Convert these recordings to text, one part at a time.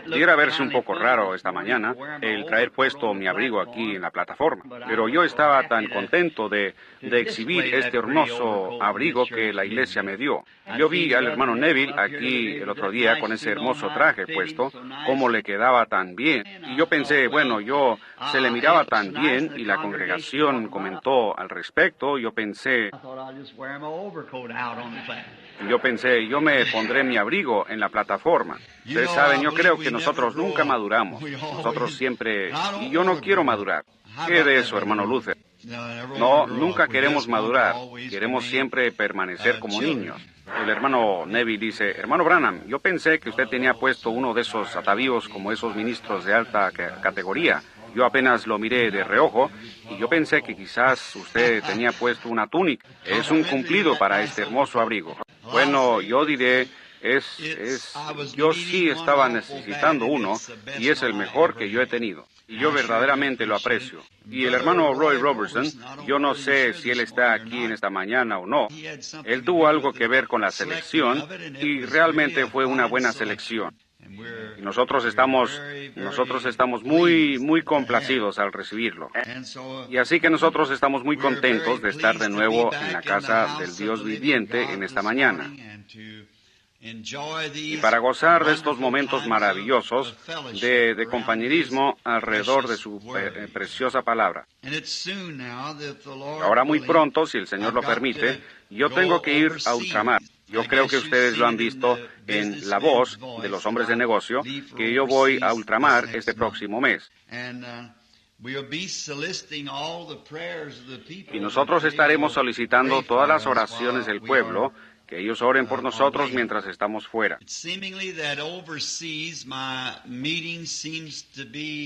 Pudiera verse un poco raro esta mañana el traer puesto mi abrigo aquí en la plataforma, pero yo estaba tan contento de exhibir este hermoso abrigo que la iglesia me dio. Yo vi al hermano Neville aquí el otro día con ese hermoso traje puesto, cómo le quedaba tan bien. Y yo pensé, bueno, se le miraba tan bien y la congregación comentó al respecto. Yo pensé, yo me pondré mi abrigo en la plataforma. Ustedes saben, yo creo que nosotros nunca maduramos. Nosotros siempre... Y yo no quiero madurar. ¿Qué de eso, hermano Luther? No, nunca queremos madurar. Queremos siempre permanecer como niños. El hermano Neville dice, hermano Branham, yo pensé que usted tenía puesto uno de esos atavíos como esos ministros de alta categoría. Yo apenas lo miré de reojo y yo pensé que quizás usted tenía puesto una túnica. Es un cumplido para este hermoso abrigo. Bueno, yo diré, yo sí estaba necesitando uno y es el mejor que yo he tenido. Y yo verdaderamente lo aprecio. Y el hermano Roy Robertson, yo no sé si él está aquí en esta mañana o no. Él tuvo algo que ver con la selección y realmente fue una buena selección. Y nosotros estamos muy, muy complacidos al recibirlo. Y así que nosotros estamos muy contentos de estar de nuevo en la casa del Dios viviente en esta mañana. Y para gozar de estos momentos maravillosos de compañerismo alrededor de su preciosa palabra. Ahora muy pronto, si el Señor lo permite, yo tengo que ir a ultramar. Yo creo que ustedes lo han visto en La Voz de los Hombres de Negocio, que yo voy a ultramar este próximo mes. Y nosotros estaremos solicitando todas las oraciones del pueblo, que ellos oren por nosotros mientras estamos fuera.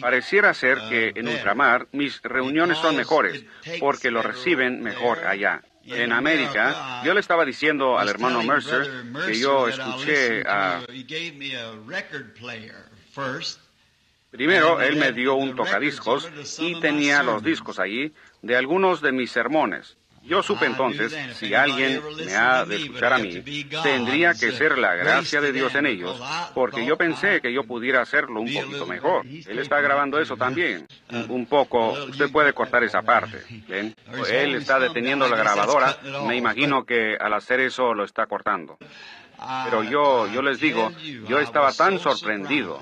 Pareciera ser que en ultramar mis reuniones son mejores, porque lo reciben mejor allá. En América, yo le estaba diciendo al hermano Mercer que yo escuché a... Primero, él me dio un tocadiscos y tenía los discos allí de algunos de mis sermones. Yo supe entonces, si alguien me ha de escuchar a mí, tendría que ser la gracia de Dios en ellos, porque yo pensé que yo pudiera hacerlo un poquito mejor. Él está grabando eso también. Un poco, usted puede cortar esa parte, ¿ven? Él está deteniendo la grabadora, me imagino que al hacer eso lo está cortando. Pero yo les digo, yo estaba tan sorprendido.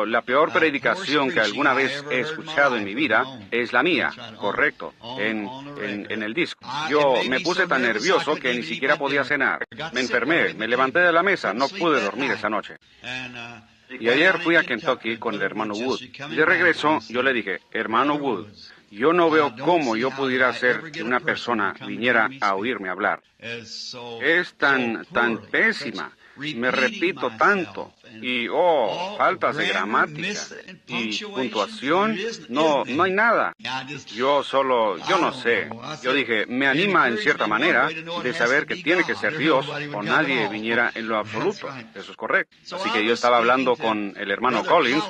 La peor predicación que alguna vez he escuchado en mi vida es la mía, correcto, en el disco. Yo me puse tan nervioso que ni siquiera podía cenar. Me enfermé, me levanté de la mesa, no pude dormir esa noche. Y ayer fui a Kentucky con el hermano Wood. Y de regreso yo le dije, hermano Wood, yo no veo cómo yo pudiera hacer que una persona viniera a oírme hablar. Es tan pésima. Me repito tanto. Y, faltas de gramática y puntuación. No hay nada. Yo no sé. Yo dije, me anima en cierta manera de saber que tiene que ser Dios o nadie viniera en lo absoluto. Eso es correcto. Así que yo estaba hablando con el hermano Collins.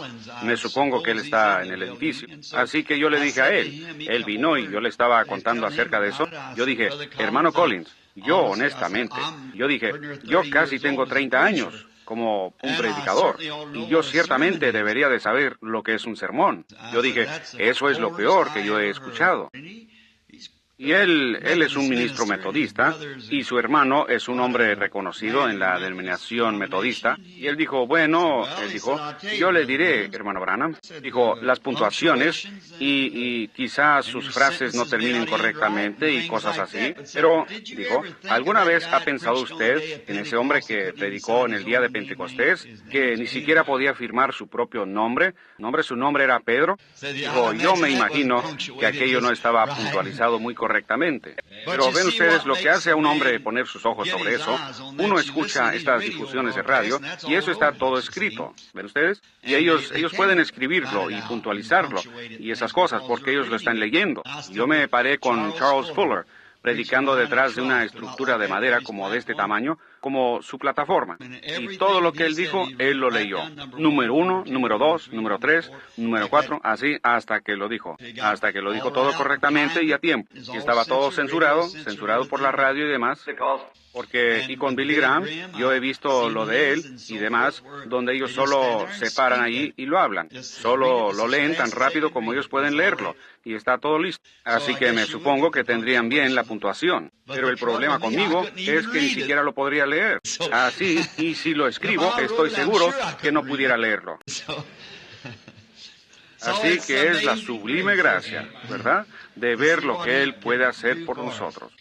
Me supongo que él está en el edificio. Así que yo le dije a él vino y yo le estaba contando acerca de eso. Yo dije, hermano Collins, yo honestamente, yo casi tengo 30 años como un predicador, y yo ciertamente debería de saber lo que es un sermón. Yo dije, eso es lo peor que yo he escuchado. Y él es un ministro metodista, y su hermano es un hombre reconocido en la denominación metodista. Y él dijo, yo le diré, hermano Branham, dijo, las puntuaciones, y quizás sus frases no terminen correctamente y cosas así. Pero, dijo, ¿alguna vez ha pensado usted en ese hombre que predicó en el día de Pentecostés, que ni siquiera podía firmar su propio nombre? Su nombre era Pedro. Dijo, yo me imagino que aquello no estaba puntualizado muy correctamente. Pero ven ustedes lo que hace a un hombre poner sus ojos sobre eso. Uno escucha estas difusiones de radio y eso está todo escrito. ¿Ven ustedes? Y ellos pueden escribirlo y puntualizarlo y esas cosas porque ellos lo están leyendo. Yo me paré con Charles Fuller predicando detrás de una estructura de madera como de este tamaño, como su plataforma. Y todo lo que él dijo, él lo leyó. Número 1, número 2, número 3, número 4, así hasta que lo dijo. Hasta que lo dijo todo correctamente y a tiempo. Y estaba todo censurado por la radio y demás. Y con Billy Graham, yo he visto lo de él y demás, donde ellos solo se paran ahí y lo hablan. Solo lo leen tan rápido como ellos pueden leerlo. Y está todo listo. Así que me supongo que tendrían bien la puntuación. Pero el problema conmigo es que ni siquiera lo podría leer. Así, y si lo escribo, estoy seguro que no pudiera leerlo. Así que es la sublime gracia, ¿verdad?, de ver lo que Él puede hacer por nosotros.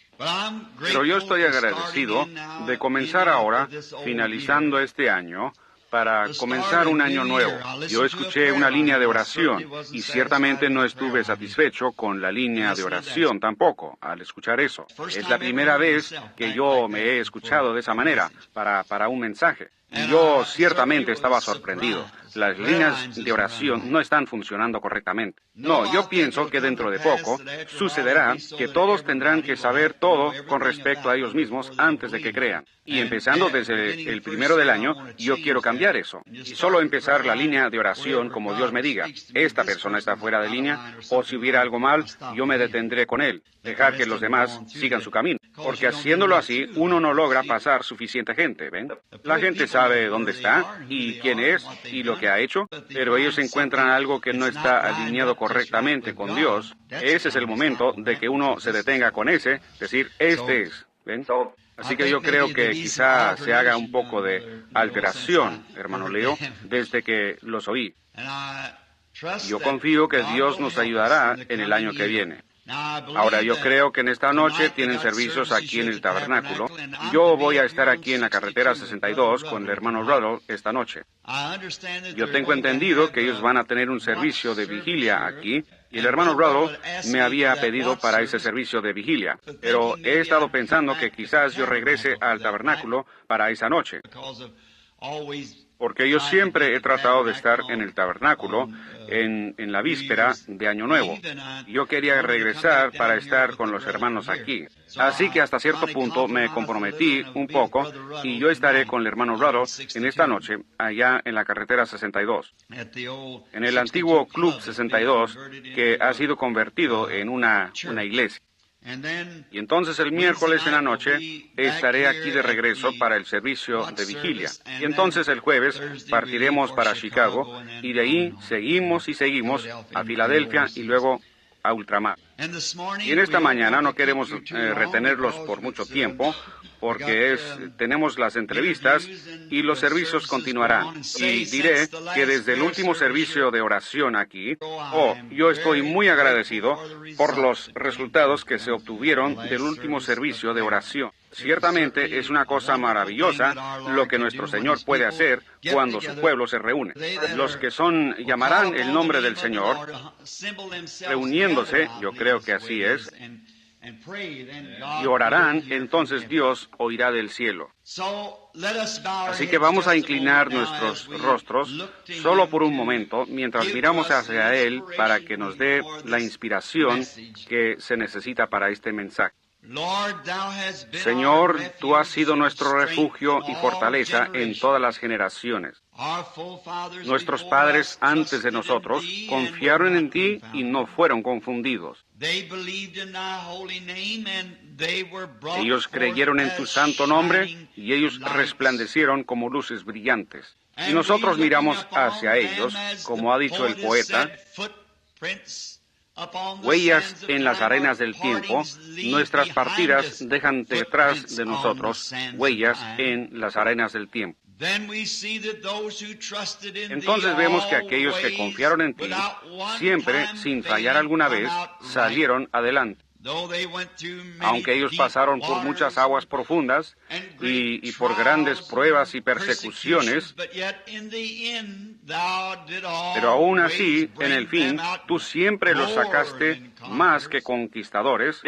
Pero yo estoy agradecido de comenzar ahora, finalizando este año, para comenzar un año nuevo. Yo escuché una línea de oración y ciertamente no estuve satisfecho con la línea de oración tampoco al escuchar eso. Es la primera vez que yo me he escuchado de esa manera para un mensaje. Y yo ciertamente estaba sorprendido. Las líneas de oración no están funcionando correctamente. No, yo pienso que dentro de poco sucederá que todos tendrán que saber todo con respecto a ellos mismos antes de que crean. Y empezando desde el primero del año, yo quiero cambiar eso. Y solo empezar la línea de oración como Dios me diga. Esta persona está fuera de línea, o si hubiera algo mal, yo me detendré con él. Dejar que los demás sigan su camino. Porque haciéndolo así, uno no logra pasar suficiente gente, ¿ven? La gente sabe dónde está, y quién es, y lo que ha hecho, pero ellos encuentran algo que no está alineado correctamente con Dios. Ese es el momento de que uno se detenga con ese, decir, este es, ¿ven? Así que yo creo que quizá se haga un poco de alteración, hermano Leo, desde que los oí. Yo confío que Dios nos ayudará en el año que viene. Ahora, yo creo que en esta noche tienen servicios aquí en el tabernáculo. Yo voy a estar aquí en la carretera 62 con el hermano Ruddle esta noche. Yo tengo entendido que ellos van a tener un servicio de vigilia aquí, y el hermano Ruddle me había pedido para ese servicio de vigilia. Pero he estado pensando que quizás yo regrese al tabernáculo para esa noche, porque yo siempre he tratado de estar en el tabernáculo en la víspera de Año Nuevo. Yo quería regresar para estar con los hermanos aquí. Así que hasta cierto punto me comprometí un poco, y yo estaré con el hermano Ruddle en esta noche, allá en la carretera 62, en el antiguo Club 62, que ha sido convertido en una iglesia. Y entonces el miércoles en la noche estaré aquí de regreso para el servicio de vigilia. Y entonces el jueves partiremos para Chicago, y de ahí seguimos a Filadelfia y luego a ultramar. Y en esta mañana no queremos retenerlos por mucho tiempo, porque tenemos las entrevistas y los servicios continuarán. Y diré que desde el último servicio de oración aquí, yo estoy muy agradecido por los resultados que se obtuvieron del último servicio de oración. Ciertamente es una cosa maravillosa lo que nuestro Señor puede hacer cuando su pueblo se reúne. Los que llamarán el nombre del Señor, reuniéndose, yo creo que así es, y orarán, entonces Dios oirá del cielo. Así que vamos a inclinar nuestros rostros solo por un momento mientras miramos hacia Él para que nos dé la inspiración que se necesita para este mensaje. Señor, tú has sido nuestro refugio y fortaleza en todas las generaciones. Nuestros padres antes de nosotros confiaron en ti y no fueron confundidos. Ellos creyeron en tu santo nombre y ellos resplandecieron como luces brillantes. Y nosotros miramos hacia ellos, como ha dicho el poeta, huellas en las arenas del tiempo, nuestras partidas dejan detrás de nosotros huellas en las arenas del tiempo. Entonces vemos que aquellos que confiaron en ti, siempre, sin fallar alguna vez, salieron adelante. Aunque ellos pasaron por muchas aguas profundas y por grandes pruebas y persecuciones, pero aún así, en el fin, tú siempre los sacaste más que conquistadores,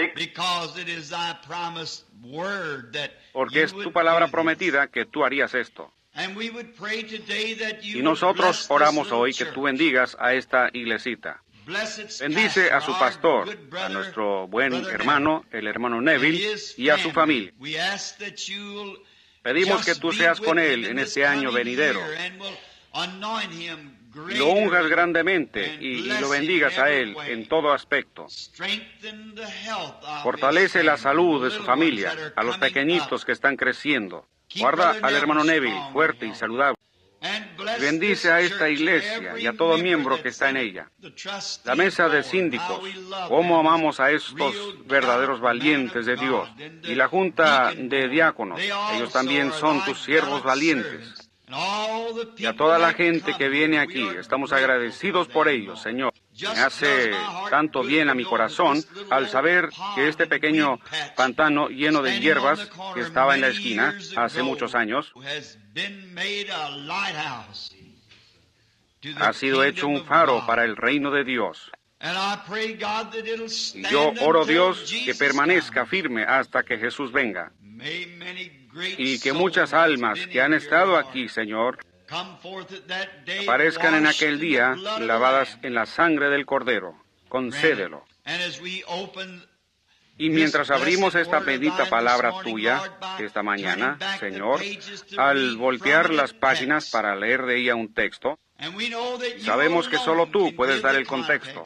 porque es tu palabra prometida que tú harías esto. Y nosotros oramos hoy que tú bendigas a esta iglesita. Bendice a su pastor, a nuestro buen hermano, el hermano Neville, y a su familia. Pedimos que tú seas con él en este año venidero. Y lo unjas grandemente y lo bendigas a él en todo aspecto. Fortalece la salud de su familia, a los pequeñitos que están creciendo. Guarda al hermano Neville fuerte y saludable. Bendice a esta iglesia y a todo miembro que está en ella. La mesa de síndicos, cómo amamos a estos verdaderos valientes de Dios. Y la junta de diáconos, ellos también son tus siervos valientes. Y a toda la gente que viene aquí, estamos agradecidos por ellos, Señor. Me hace tanto bien a mi corazón al saber que este pequeño pantano lleno de hierbas que estaba en la esquina hace muchos años ha sido hecho un faro para el reino de Dios. Y yo oro, Dios, que permanezca firme hasta que Jesús venga. Y que muchas almas que han estado aquí, Señor, aparezcan en aquel día lavadas en la sangre del Cordero. Concédelo. Y mientras abrimos esta bendita palabra tuya esta mañana, Señor, al voltear las páginas para leer de ella un texto, sabemos que solo tú puedes dar el contexto.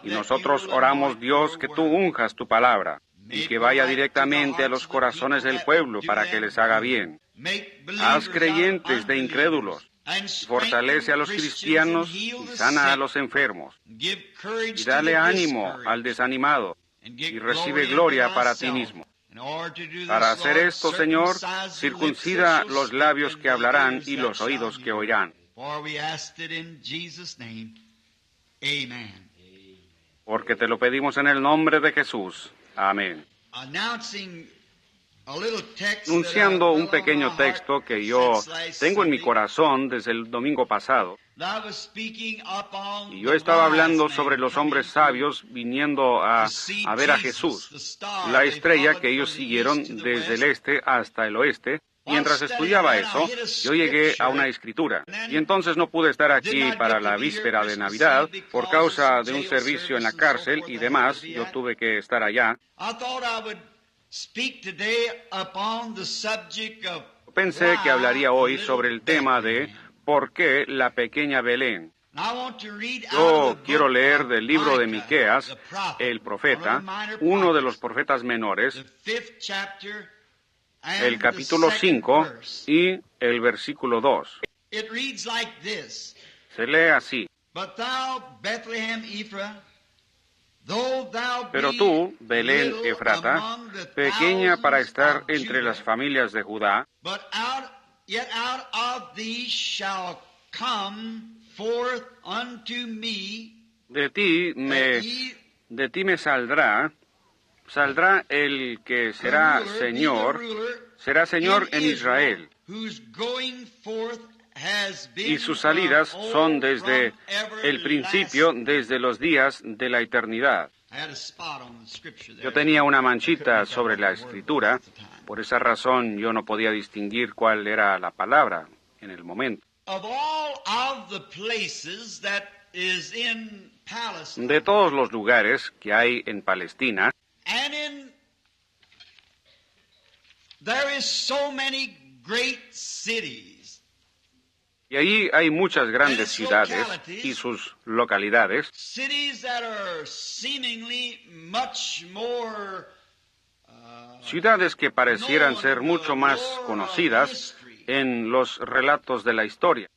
Y nosotros oramos, Dios, que tú unjas tu palabra y que vaya directamente a los corazones del pueblo para que les haga bien. Haz creyentes de incrédulos. Fortalece a los cristianos y sana a los enfermos. Y dale ánimo al desanimado y recibe gloria para ti mismo. Para hacer esto, Señor, circuncida los labios que hablarán y los oídos que oirán. Porque te lo pedimos en el nombre de Jesús. Amén. Anunciando un pequeño texto que yo tengo en mi corazón desde el domingo pasado. Y yo estaba hablando sobre los hombres sabios viniendo a ver a Jesús, la estrella que ellos siguieron desde el este hasta el oeste. Mientras estudiaba eso, yo llegué a una escritura. Y entonces no pude estar aquí para la víspera de Navidad por causa de un servicio en la cárcel y demás. Yo tuve que estar allá. Pensé que hablaría hoy sobre el tema de ¿por qué la pequeña Belén? Yo quiero leer del libro de Miqueas, el profeta, uno de los profetas menores, el capítulo 5 y el versículo 2. Se lee así. Pero tú, Belén Efrata, pequeña para estar entre las familias de Judá, de ti me saldrá el que será Señor en Israel, y sus salidas son desde el principio, desde los días de la eternidad. Yo tenía una manchita sobre la escritura, por esa razón yo no podía distinguir cuál era la palabra en el momento. De todos los lugares que hay en Palestina, y allí hay muchas grandes ciudades y sus localidades, ciudades que parecieran ser mucho más conocidas en los relatos de la historia,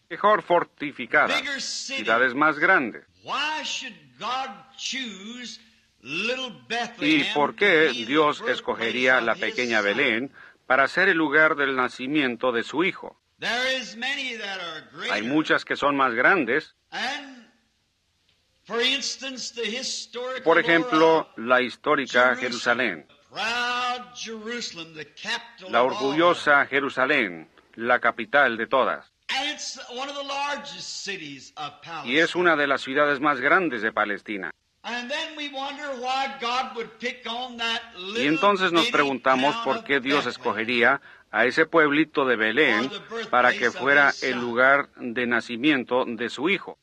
mejor fortificadas, ciudades más grandes. ¿Y por qué Dios escogería la pequeña Belén para ser el lugar del nacimiento de su Hijo? Hay muchas que son más grandes. Por ejemplo, la histórica Jerusalén, la orgullosa Jerusalén, la capital de todas. Y es una de las ciudades más grandes de Palestina. Y entonces nos preguntamos por qué Dios escogería a ese pueblito de Belén para que fuera el lugar de nacimiento de su Hijo.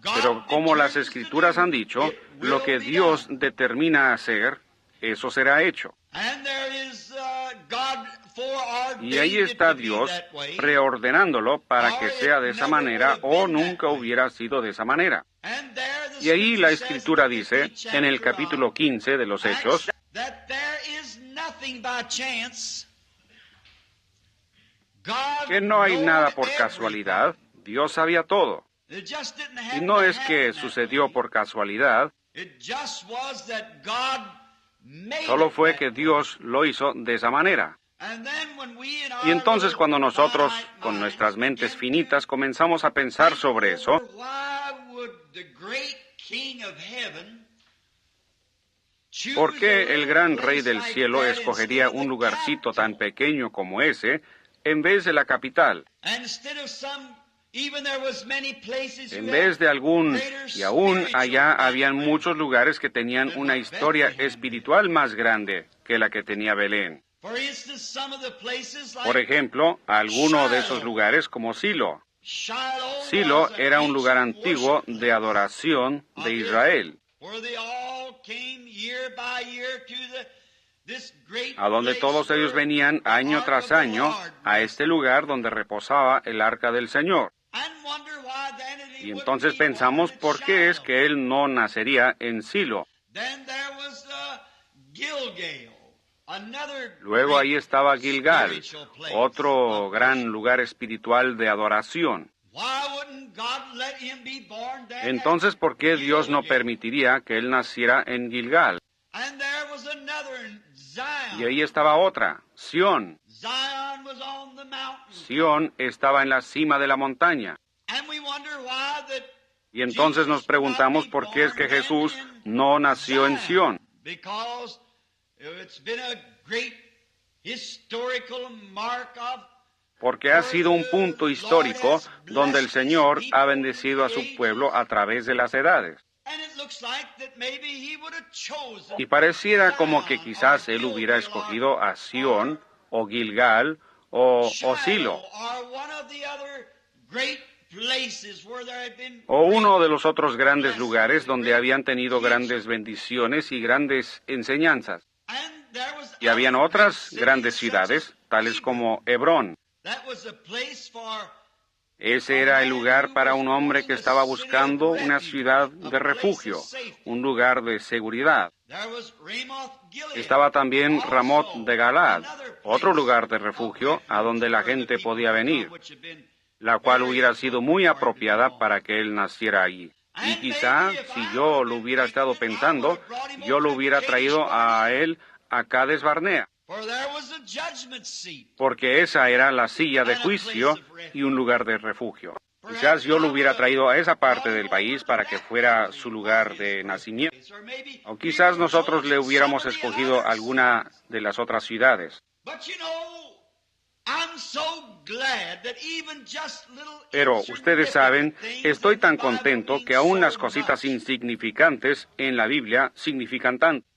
Pero como las Escrituras han dicho, lo que Dios determina hacer, eso será hecho. Y ahí está Dios preordenándolo para que sea de esa manera o nunca hubiera sido de esa manera. Y ahí la Escritura dice, en el capítulo 15 de los Hechos, que no hay nada por casualidad, Dios sabía todo. Y no es que sucedió por casualidad, solo fue que Dios lo hizo de esa manera. Y entonces cuando nosotros, con nuestras mentes finitas, comenzamos a pensar sobre eso, ¿por qué el gran Rey del cielo escogería un lugarcito tan pequeño como ese en vez de la capital? En vez de y aún allá habían muchos lugares que tenían una historia espiritual más grande que la que tenía Belén. Por ejemplo, alguno de esos lugares como Silo. Silo era un lugar antiguo de adoración de Israel, a donde todos ellos venían año tras año a este lugar donde reposaba el arca del Señor. Y entonces pensamos, ¿por qué es que él no nacería en Silo? Luego ahí estaba Gilgal, otro gran lugar espiritual de adoración. Entonces, ¿por qué Dios no permitiría que él naciera en Gilgal? Y ahí estaba otra, Sión. Sión estaba en la cima de la montaña. Y entonces nos preguntamos por qué es que Jesús no nació en Sión. Porque ha sido un punto histórico donde el Señor ha bendecido a su pueblo a través de las edades. Y pareciera como que quizás él hubiera escogido a Sión, o Gilgal, o Silo, o uno de los otros grandes lugares donde habían tenido grandes bendiciones y grandes enseñanzas. Y habían otras grandes ciudades, tales como Hebrón. Ese era el lugar para un hombre que estaba buscando una ciudad de refugio, un lugar de seguridad. Estaba también Ramot de Galad, otro lugar de refugio a donde la gente podía venir, la cual hubiera sido muy apropiada para que él naciera allí. Y quizá, si yo lo hubiera estado pensando, yo lo hubiera traído a él a Cades Barnea, porque esa era la silla de juicio y un lugar de refugio. Quizás yo lo hubiera traído a esa parte del país para que fuera su lugar de nacimiento. O quizás nosotros le hubiéramos escogido alguna de las otras ciudades. Pero ustedes saben, estoy tan contento que aún las cositas insignificantes en la Biblia significan tanto.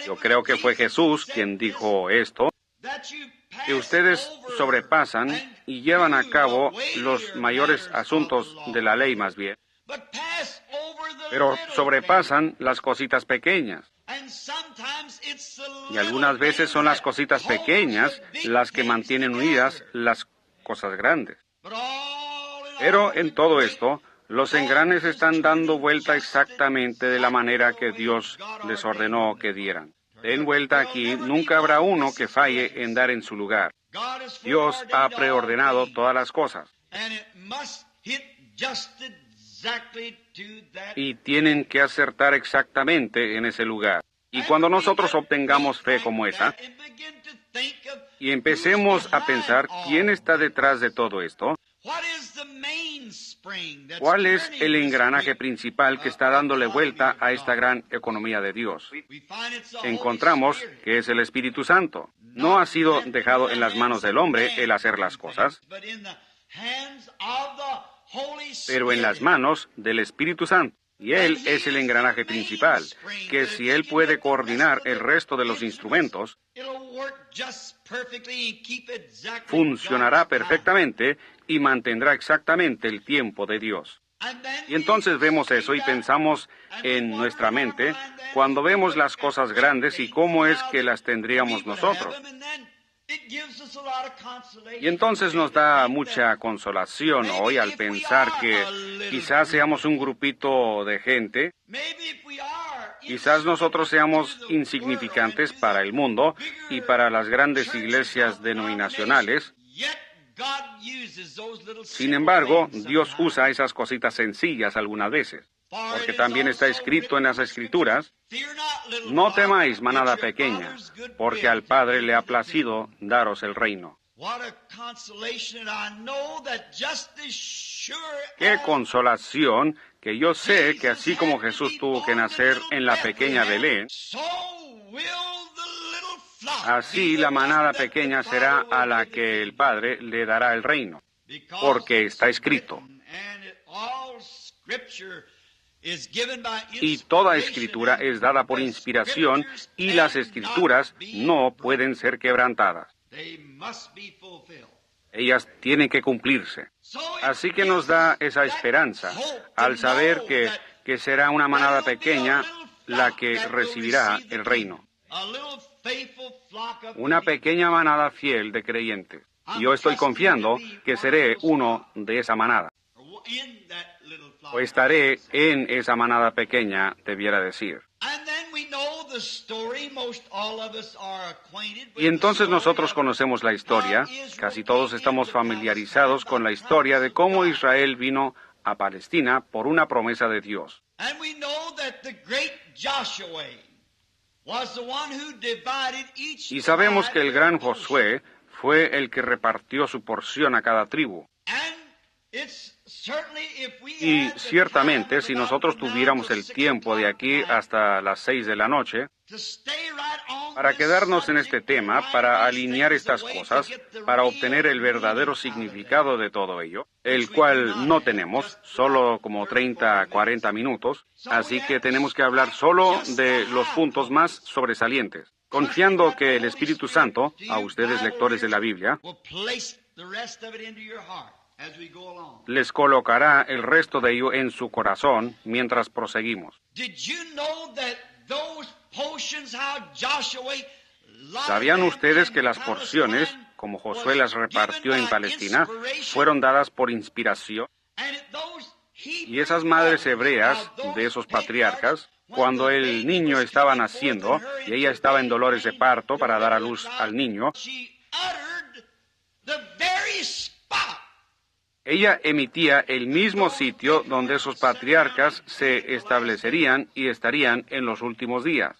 Yo creo que fue Jesús quien dijo esto, que ustedes sobrepasan y llevan a cabo los mayores asuntos de la ley más bien, pero sobrepasan las cositas pequeñas. Y algunas veces son las cositas pequeñas las que mantienen unidas las cosas grandes. Pero en todo esto, los engranes están dando vuelta exactamente de la manera que Dios les ordenó que dieran. Den vuelta aquí, nunca habrá uno que falle en dar en su lugar. Dios ha preordenado todas las cosas. Y tienen que acertar exactamente en ese lugar. Y cuando nosotros obtengamos fe como esa, y empecemos a pensar quién está detrás de todo esto, ¿cuál es el engranaje principal que está dándole vuelta a esta gran economía de Dios? Encontramos que es el Espíritu Santo. No ha sido dejado en las manos del hombre el hacer las cosas, pero en las manos del Espíritu Santo. Y Él es el engranaje principal, que si Él puede coordinar el resto de los instrumentos, funcionará perfectamente y mantendrá exactamente el tiempo de Dios. Y entonces vemos eso y pensamos en nuestra mente cuando vemos las cosas grandes y cómo es que las tendríamos nosotros. Y entonces nos da mucha consolación hoy al pensar que quizás seamos un grupito de gente, quizás nosotros seamos insignificantes para el mundo y para las grandes iglesias denominacionales. Sin embargo, Dios usa esas cositas sencillas algunas veces, porque también está escrito en las Escrituras: no temáis, manada pequeña, porque al Padre le ha placido daros el reino. ¡Qué consolación! Que yo sé que así como Jesús tuvo que nacer en la pequeña Belén, así la manada pequeña será a la que el Padre le dará el reino, porque está escrito. Y toda escritura es dada por inspiración, y las escrituras no pueden ser quebrantadas. Ellas tienen que cumplirse. Así que nos da esa esperanza al saber que será una manada pequeña la que recibirá el reino. Una pequeña manada fiel de creyentes. Y yo estoy confiando que seré uno de esa manada. O estaré en esa manada pequeña, debiera decir. Y entonces nosotros conocemos la historia. Casi todos estamos familiarizados con la historia de cómo Israel vino a Palestina por una promesa de Dios. Y sabemos que el gran Josué fue el que repartió su porción a cada tribu. Y ciertamente, si nosotros tuviéramos el tiempo de aquí hasta las 6 de la noche, para quedarnos en este tema, para alinear estas cosas, para obtener el verdadero significado de todo ello, el cual no tenemos, solo como 30 a 40 minutos, así que tenemos que hablar solo de los puntos más sobresalientes, confiando que el Espíritu Santo, a ustedes lectores de la Biblia, les colocará el resto de ello en su corazón mientras proseguimos. ¿Sabían ustedes que las porciones, como Josué las repartió en Palestina, fueron dadas por inspiración? Y esas madres hebreas de esos patriarcas, cuando el niño estaba naciendo y ella estaba en dolores de parto para dar a luz al niño, ella emitía el mismo sitio donde esos patriarcas se establecerían y estarían en los últimos días.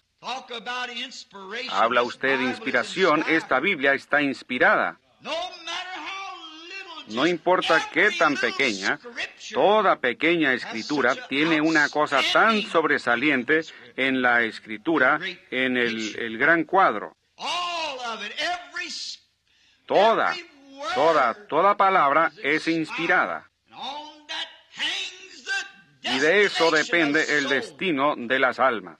Habla usted de inspiración, esta Biblia está inspirada. No importa qué tan pequeña, toda pequeña escritura tiene una cosa tan sobresaliente en la escritura, en el gran cuadro. Toda palabra es inspirada. Y de eso depende el destino de las almas.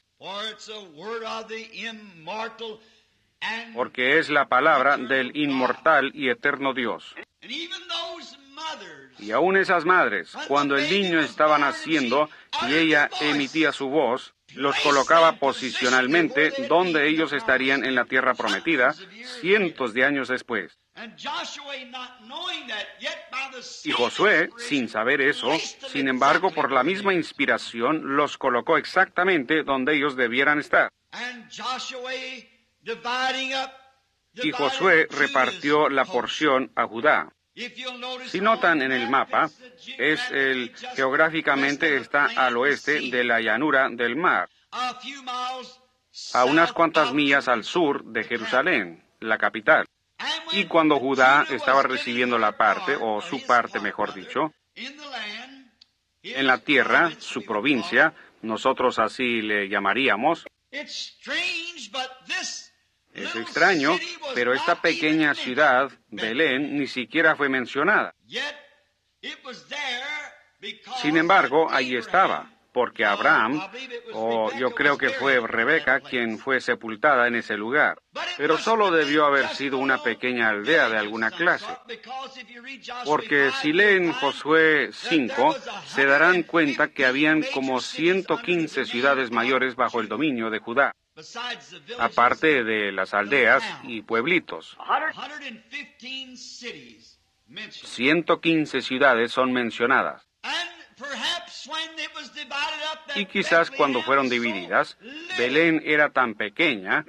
Porque es la palabra del inmortal y eterno Dios. Y aún esas madres, cuando el niño estaba naciendo y ella emitía su voz, los colocaba posicionalmente donde ellos estarían en la tierra prometida cientos de años después. Y Josué, sin saber eso, sin embargo, por la misma inspiración, los colocó exactamente donde ellos debieran estar. Y Josué repartió la porción a Judá. Si notan en el mapa, geográficamente está al oeste de la llanura del mar, a unas cuantas millas al sur de Jerusalén, la capital. Y cuando Judá estaba recibiendo la parte, o su parte mejor dicho, en la tierra, su provincia, nosotros así le llamaríamos. Es extraño, pero esta pequeña ciudad, Belén, ni siquiera fue mencionada. Sin embargo, allí estaba, porque Abraham, o yo creo que fue Rebeca, quien fue sepultada en ese lugar. Pero solo debió haber sido una pequeña aldea de alguna clase, porque si leen Josué 5, se darán cuenta que habían como 115 ciudades mayores bajo el dominio de Judá, aparte de las aldeas y pueblitos. 115 ciudades son mencionadas. Y quizás cuando fueron divididas, Belén era tan pequeña,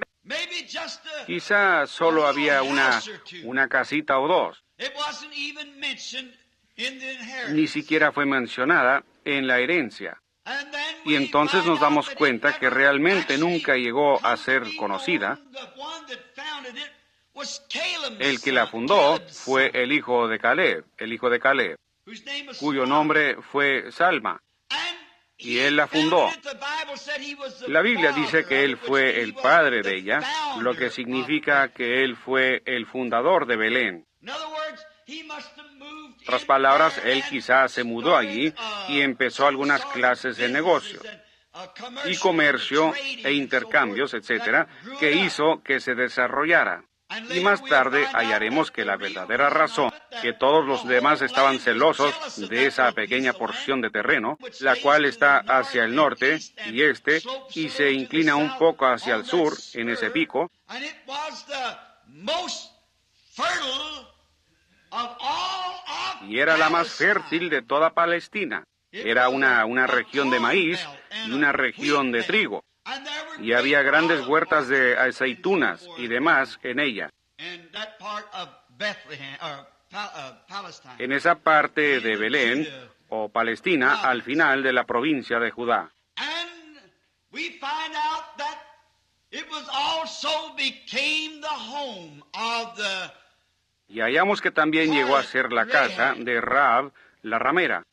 quizá solo había una casita o dos. Ni siquiera fue mencionada en la herencia. Y entonces nos damos cuenta que realmente nunca llegó a ser conocida. El que la fundó fue el hijo de Caleb, cuyo nombre fue Salma. Y él la fundó. La Biblia dice que él fue el padre de ella, lo que significa que él fue el fundador de Belén. En otras palabras, él quizás se mudó allí y empezó algunas clases de negocio y comercio e intercambios, etcétera, que hizo que se desarrollara. Y más tarde hallaremos que la verdadera razón, que todos los demás estaban celosos de esa pequeña porción de terreno, la cual está hacia el norte y este, y se inclina un poco hacia el sur, en ese pico, y era la más fértil de toda Palestina. Era una región de maíz y una región de trigo. Y había grandes huertas de aceitunas y demás en ella. En esa parte de Belén, o Palestina, al final de la provincia de Judá. Y hallamos que también llegó a ser la casa de Rahab, la ramera.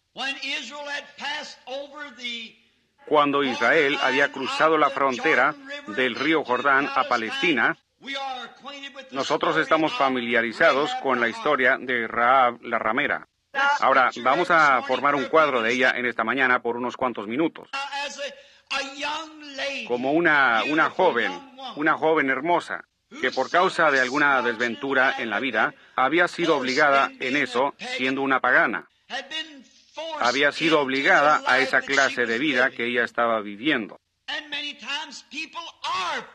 Cuando Israel había cruzado la frontera del río Jordán a Palestina, nosotros estamos familiarizados con la historia de Rahab la ramera. Ahora, vamos a formar un cuadro de ella en esta mañana por unos cuantos minutos. Como una joven hermosa, que por causa de alguna desventura en la vida, había sido obligada en eso, siendo una pagana. Había sido obligada a esa clase de vida que ella estaba viviendo.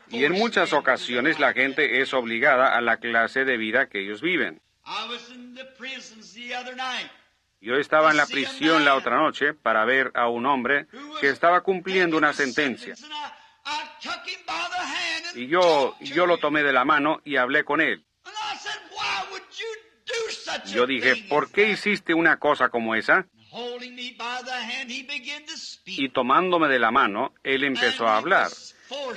Y en muchas ocasiones la gente es obligada a la clase de vida que ellos viven. Yo estaba en la prisión la otra noche para ver a un hombre que estaba cumpliendo una sentencia. Y yo lo tomé de la mano y hablé con él. Yo dije, ¿por qué hiciste una cosa como esa? Y tomándome de la mano, él empezó a hablar.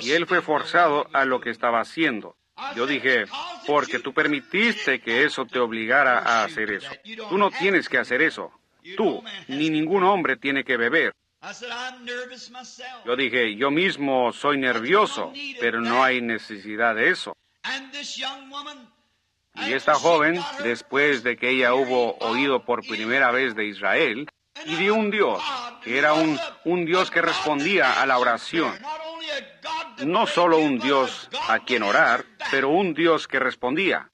Y él fue forzado a lo que estaba haciendo. Yo dije, porque tú permitiste que eso te obligara a hacer eso. Tú no tienes que hacer eso. Tú, ni ningún hombre tiene que beber. Yo dije, yo mismo soy nervioso, pero no hay necesidad de eso. Y esta joven, después de que ella hubo oído por primera vez de Israel, y de un Dios, que era un Dios que respondía a la oración. No solo un Dios a quien orar, pero un Dios que respondía.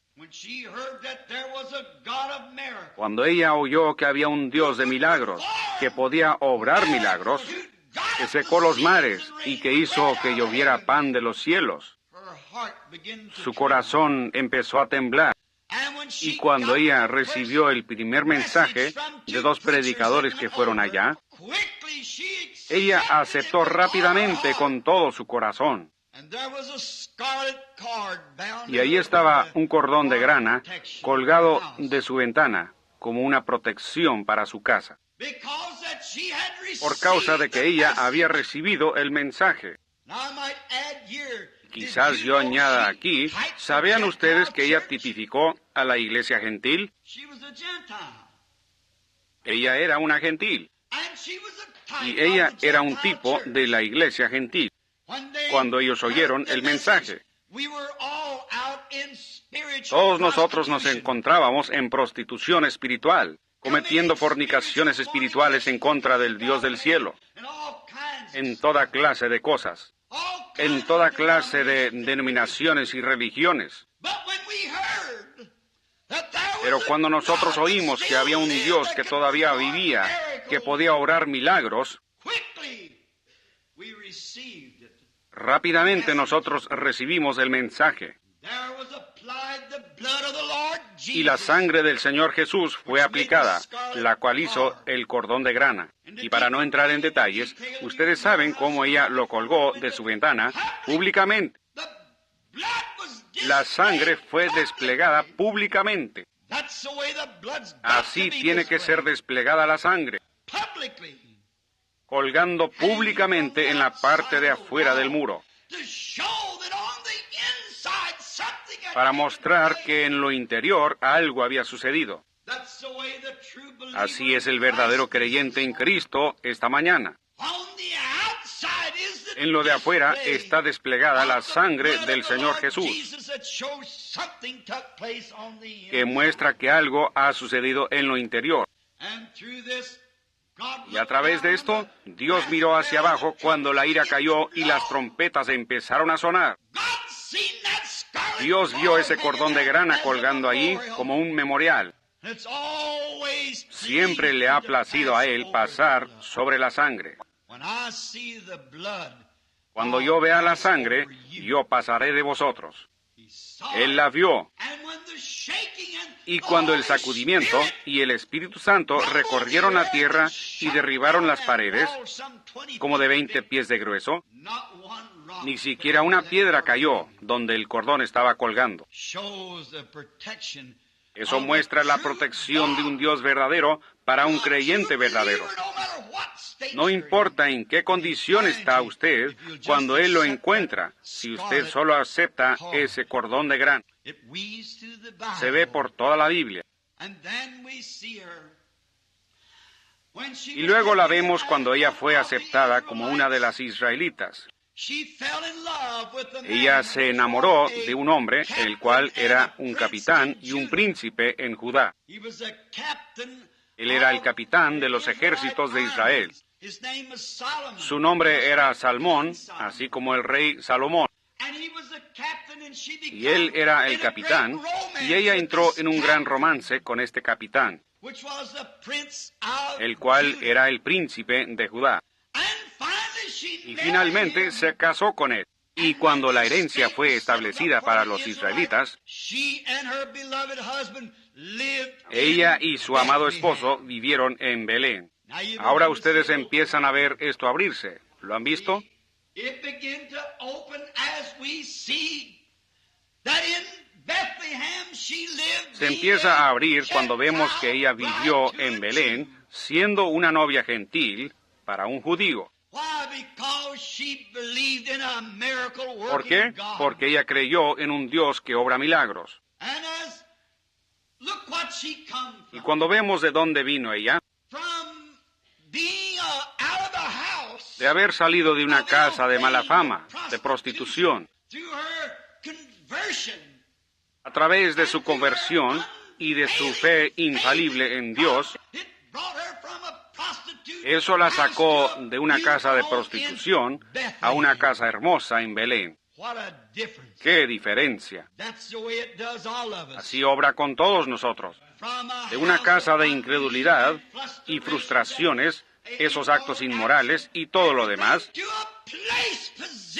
Cuando ella oyó que había un Dios de milagros, que podía obrar milagros, que secó los mares y que hizo que lloviera pan de los cielos, su corazón empezó a temblar. Y cuando ella recibió el primer mensaje de dos predicadores que fueron allá, ella aceptó rápidamente con todo su corazón. Y ahí estaba un cordón de grana colgado de su ventana como una protección para su casa, por causa de que ella había recibido el mensaje. Quizás yo añada aquí, ¿sabían ustedes que ella tipificó a la iglesia gentil? Ella era una gentil. Y ella era un tipo de la iglesia gentil. Cuando ellos oyeron el mensaje, todos nosotros nos encontrábamos en prostitución espiritual, cometiendo fornicaciones espirituales en contra del Dios del cielo, en toda clase de cosas. en toda clase de denominaciones y religiones. Pero cuando nosotros oímos que había un Dios que todavía vivía, que podía obrar milagros, rápidamente nosotros recibimos el mensaje. Y la sangre del Señor Jesús fue aplicada, la cual hizo el cordón de grana. Y para no entrar en detalles, ustedes saben cómo ella lo colgó de su ventana públicamente. La sangre fue desplegada públicamente. Así tiene que ser desplegada la sangre, colgando públicamente en la parte de afuera del muro, para mostrar que en lo interior algo había sucedido. Así es el verdadero creyente en Cristo esta mañana. En lo de afuera está desplegada la sangre del Señor Jesús, que muestra que algo ha sucedido en lo interior. Y a través de esto, Dios miró hacia abajo cuando la ira cayó y las trompetas empezaron a sonar. Dios vio ese cordón de grana colgando allí como un memorial. Siempre le ha placido a Él pasar sobre la sangre. Cuando yo vea la sangre, yo pasaré de vosotros. Él la vio. Y cuando el sacudimiento y el Espíritu Santo recorrieron la tierra y derribaron las paredes, como de 20 pies de grueso, ni siquiera una piedra cayó donde el cordón estaba colgando. Eso muestra la protección de un Dios verdadero para un creyente verdadero. No importa en qué condición está usted cuando Él lo encuentra, si usted solo acepta ese cordón de grana. Se ve por toda la Biblia. Y luego la vemos cuando ella fue aceptada como una de las israelitas. Ella se enamoró de un hombre, el cual era un capitán y un príncipe en Judá. Él era el capitán de los ejércitos de Israel. Su nombre era Salmón, así como el rey Salomón. Y él era el capitán, y ella entró en un gran romance con este capitán, el cual era el príncipe de Judá. Y finalmente se casó con él. Y cuando la herencia fue establecida para los israelitas, ella y su amado esposo vivieron en Belén. Ahora ustedes empiezan a ver esto abrirse. ¿Lo han visto? Se empieza a abrir cuando vemos que ella vivió en Belén, siendo una novia gentil para un judío. ¿Por qué? Porque ella creyó en un Dios que obra milagros. Y cuando vemos de dónde vino ella, de haber salido de una casa de mala fama, de prostitución, a través de su conversión y de su fe infalible en Dios, eso la sacó de una casa de prostitución a una casa hermosa en Belén. ¡Qué diferencia! Así obra con todos nosotros. De una casa de incredulidad y frustraciones, esos actos inmorales y todo lo demás,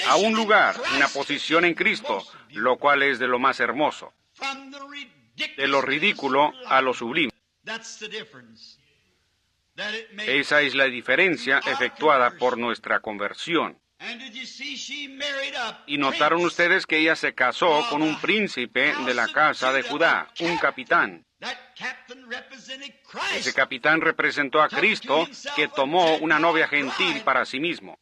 a un lugar, una posición en Cristo, lo cual es de lo más hermoso, de lo ridículo a lo sublime. Esa es la diferencia efectuada por nuestra conversión. Y notaron ustedes que ella se casó con un príncipe de la casa de Judá, un capitán. Ese capitán representó a Cristo, que tomó una novia gentil para sí mismo.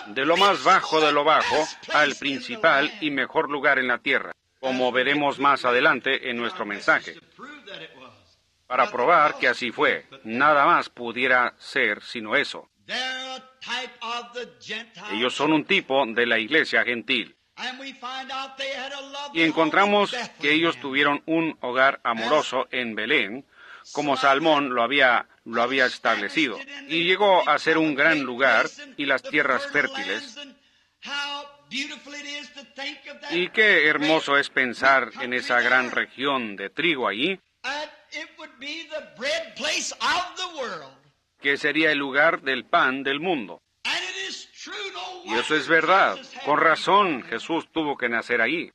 De lo más bajo de lo bajo al principal y mejor lugar en la tierra, como veremos más adelante en nuestro mensaje. Para probar que así fue, nada más pudiera ser sino eso. Ellos son un tipo de la iglesia gentil. Y encontramos que ellos tuvieron un hogar amoroso en Belén, como Salmón lo había establecido. Y llegó a ser un gran lugar y las tierras fértiles. Y qué hermoso es pensar en esa gran región de trigo allí, que sería el lugar del pan del mundo. Y eso es verdad. Con razón Jesús tuvo que nacer ahí,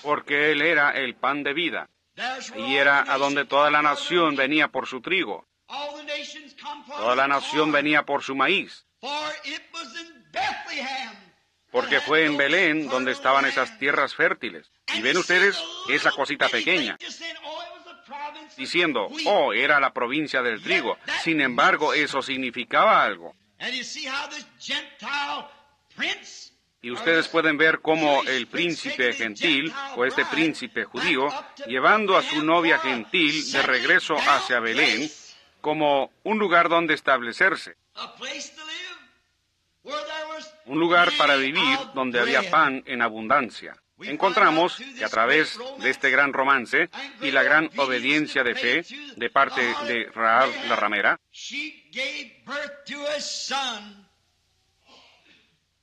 porque Él era el pan de vida. Y era a donde toda la nación venía por su trigo. Toda la nación venía por su maíz. Porque fue en Belén donde estaban esas tierras fértiles. Y ven ustedes esa cosita pequeña, diciendo, oh, era la provincia del trigo. Sin embargo, eso significaba algo. Y ustedes pueden ver cómo el príncipe gentil, o este príncipe judío, llevando a su novia gentil de regreso hacia Belén, como un lugar donde establecerse. Un lugar para vivir donde había pan en abundancia. Encontramos que a través de este gran romance y la gran obediencia de fe de parte de Rahab la ramera,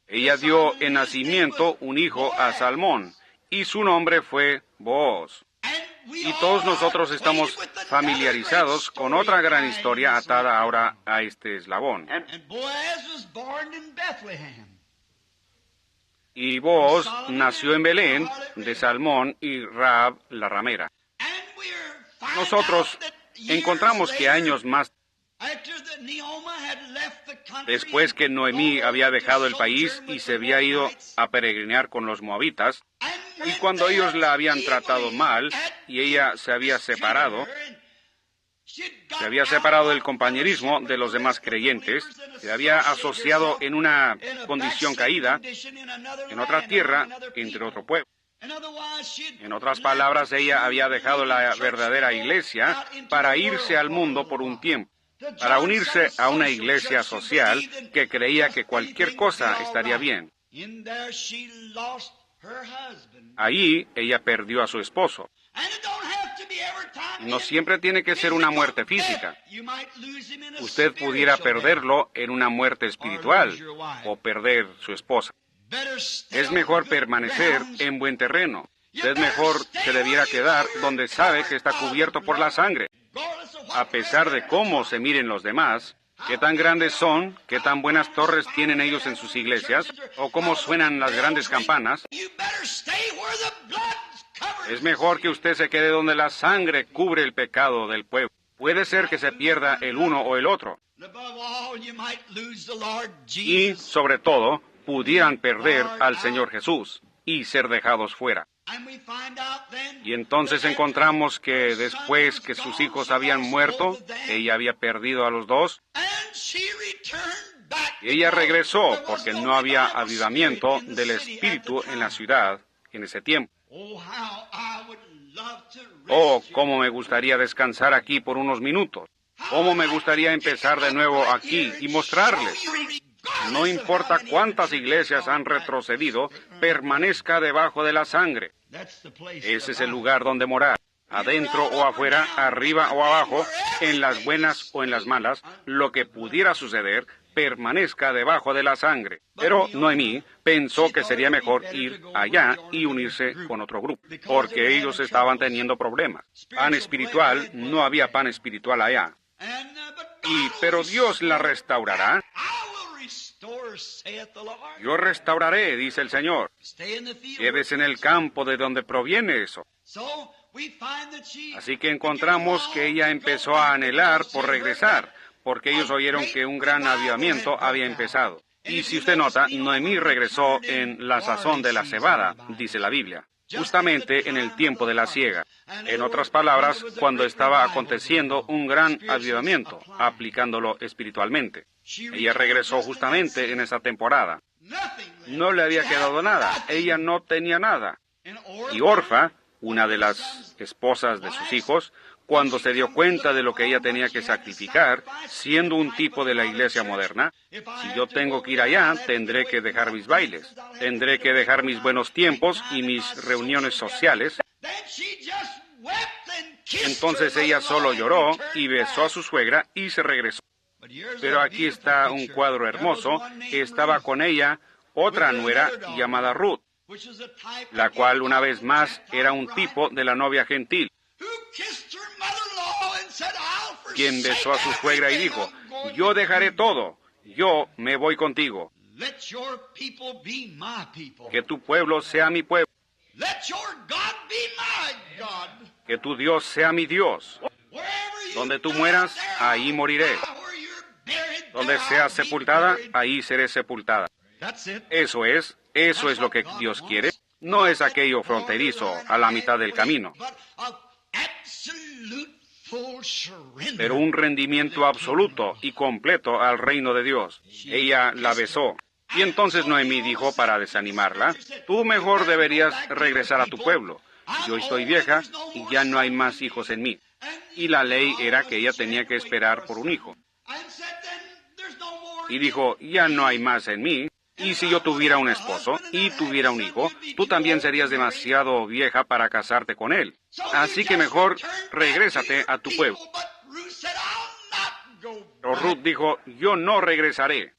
ella dio en nacimiento un hijo a Salmón, y su nombre fue Booz. Y todos nosotros estamos familiarizados con otra gran historia atada ahora a este eslabón. Y Booz nació en Belén de Salmón y Rahab la ramera. Nosotros encontramos que años más después que Noemí había dejado el país y se había ido a peregrinar con los moabitas, y cuando ellos la habían tratado mal y ella se había separado del compañerismo de los demás creyentes, se había asociado en una condición caída, en otra tierra, entre otro pueblo. En otras palabras, ella había dejado la verdadera iglesia para irse al mundo por un tiempo, para unirse a una iglesia social que creía que cualquier cosa estaría bien. Allí ella perdió a su esposo. No siempre tiene que ser una muerte física. Usted pudiera perderlo en una muerte espiritual o perder su esposa. Es mejor permanecer en buen terreno. Es mejor se debiera quedar donde sabe que está cubierto por la sangre. A pesar de cómo se miren los demás, qué tan grandes son, qué tan buenas torres tienen ellos en sus iglesias, o cómo suenan las grandes campanas, es mejor que usted se quede donde la sangre cubre el pecado del pueblo. Puede ser que se pierda el uno o el otro. Y, sobre todo, pudieran perder al Señor Jesús y ser dejados fuera. Y entonces encontramos que después que sus hijos habían muerto, ella había perdido a los dos, y ella regresó porque no había avivamiento del Espíritu en la ciudad en ese tiempo. Oh, cómo me gustaría descansar aquí por unos minutos. Cómo me gustaría empezar de nuevo aquí y mostrarles. No importa cuántas iglesias han retrocedido, permanezca debajo de la sangre. Ese es el lugar donde morar. Adentro o afuera, arriba o abajo, en las buenas o en las malas, lo que pudiera suceder, permanezca debajo de la sangre. Pero Noemí pensó que sería mejor ir allá y unirse con otro grupo, porque ellos estaban teniendo problemas. Pan espiritual, no había pan espiritual allá. Pero Dios la restaurará. Yo restauraré, dice el Señor. Quédese en el campo de donde proviene eso. Así que encontramos que ella empezó a anhelar por regresar, porque ellos oyeron que un gran avivamiento había empezado. Y si usted nota, Noemí regresó en la sazón de la cebada, dice la Biblia, justamente en el tiempo de la siega. En otras palabras, cuando estaba aconteciendo un gran avivamiento, aplicándolo espiritualmente. Ella regresó justamente en esa temporada. No le había quedado nada, ella no tenía nada. Y Orfa, una de las esposas de sus hijos, cuando se dio cuenta de lo que ella tenía que sacrificar, siendo un tipo de la iglesia moderna, si yo tengo que ir allá, tendré que dejar mis bailes, tendré que dejar mis buenos tiempos y mis reuniones sociales. Entonces ella solo lloró y besó a su suegra y se regresó. Pero aquí está un cuadro hermoso que estaba con ella, otra nuera llamada Ruth, la cual una vez más era un tipo de la novia gentil, quien besó a su suegra y dijo, yo dejaré todo, yo me voy contigo. Que tu pueblo sea mi pueblo. Que tu Dios sea mi Dios. Donde tú mueras, ahí moriré. Donde seas sepultada, ahí seré sepultada. Eso es lo que Dios quiere. No es aquello fronterizo a la mitad del camino, pero un rendimiento absoluto y completo al reino de Dios. Ella la besó. Y entonces Noemí dijo para desanimarla, tú mejor deberías regresar a tu pueblo. Yo estoy vieja y ya no hay más hijos en mí. Y la ley era que ella tenía que esperar por un hijo. Y dijo, ya no hay más en mí. Y si yo tuviera un esposo y tuviera un hijo, tú también serías demasiado vieja para casarte con él. Así que mejor regrésate a tu pueblo. Pero Ruth dijo, yo no regresaré.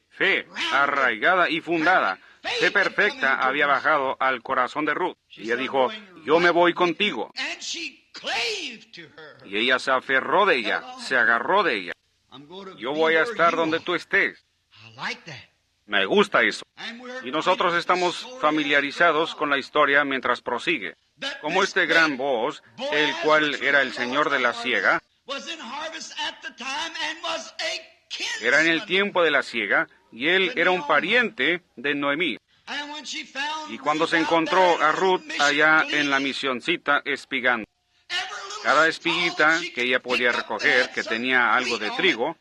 Fe, arraigada y fundada, fe perfecta había bajado al corazón de Ruth. Y ella dijo, yo me voy contigo. Y ella se aferró de ella, se agarró de ella. Yo voy a estar donde tú estés. Me gusta eso. Y nosotros estamos familiarizados con la historia mientras prosigue. Como este gran Booz, el cual era el señor de la siega, era en el tiempo de la siega, y él era un pariente de Noemí. Y cuando se encontró a Ruth allá en la misioncita espigando, cada espiguita que ella podía recoger, que tenía algo de trigo,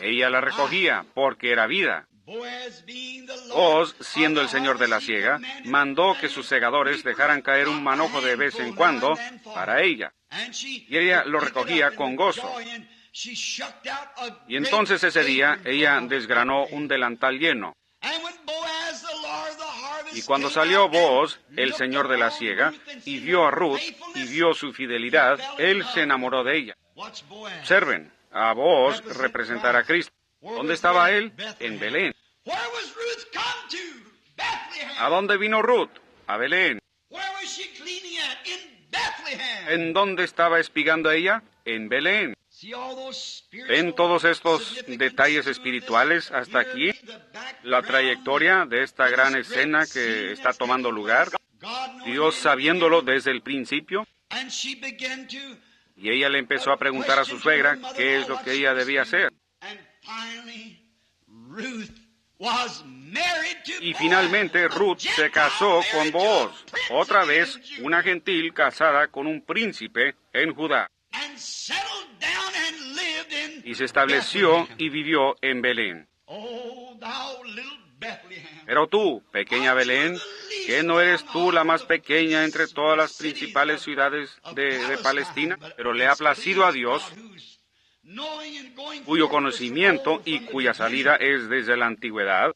ella la recogía porque era vida. Booz, siendo el señor de la siega, mandó que sus segadores dejaran caer un manojo de vez en cuando para ella. Y ella lo recogía con gozo. Y entonces ese día ella desgranó un delantal lleno. Y cuando salió Booz, el señor de la siega, y vio a Ruth y vio su fidelidad, él se enamoró de ella. Observen, a Booz representará a Cristo. ¿Dónde estaba él? En Belén. ¿A dónde vino Ruth? A Belén. ¿En dónde estaba espigando ella? En Belén. ¿Ven todos estos detalles espirituales hasta aquí? La trayectoria de esta gran escena que está tomando lugar. Dios sabiéndolo desde el principio. Y ella le empezó a preguntar a su suegra qué es lo que ella debía hacer. Y finalmente Ruth se casó con Booz, otra vez una gentil casada con un príncipe en Judá. Y se estableció y vivió en Belén. Pero tú, pequeña Belén, ¿qué no eres tú la más pequeña entre todas las principales ciudades de Palestina? Pero le ha placido a Dios, cuyo conocimiento y cuya salida es desde la antigüedad,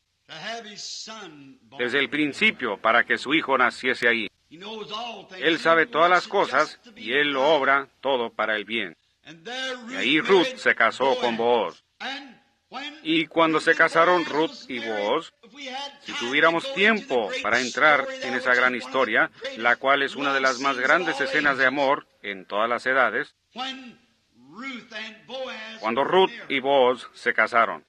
desde el principio, para que su hijo naciese ahí. Él sabe todas las cosas y Él lo obra todo para el bien. Y ahí Ruth se casó con Booz. Y cuando se casaron Ruth y Booz, si tuviéramos tiempo para entrar en esa gran historia, la cual es una de las más grandes escenas de amor en todas las edades, cuando Ruth y Booz se casaron.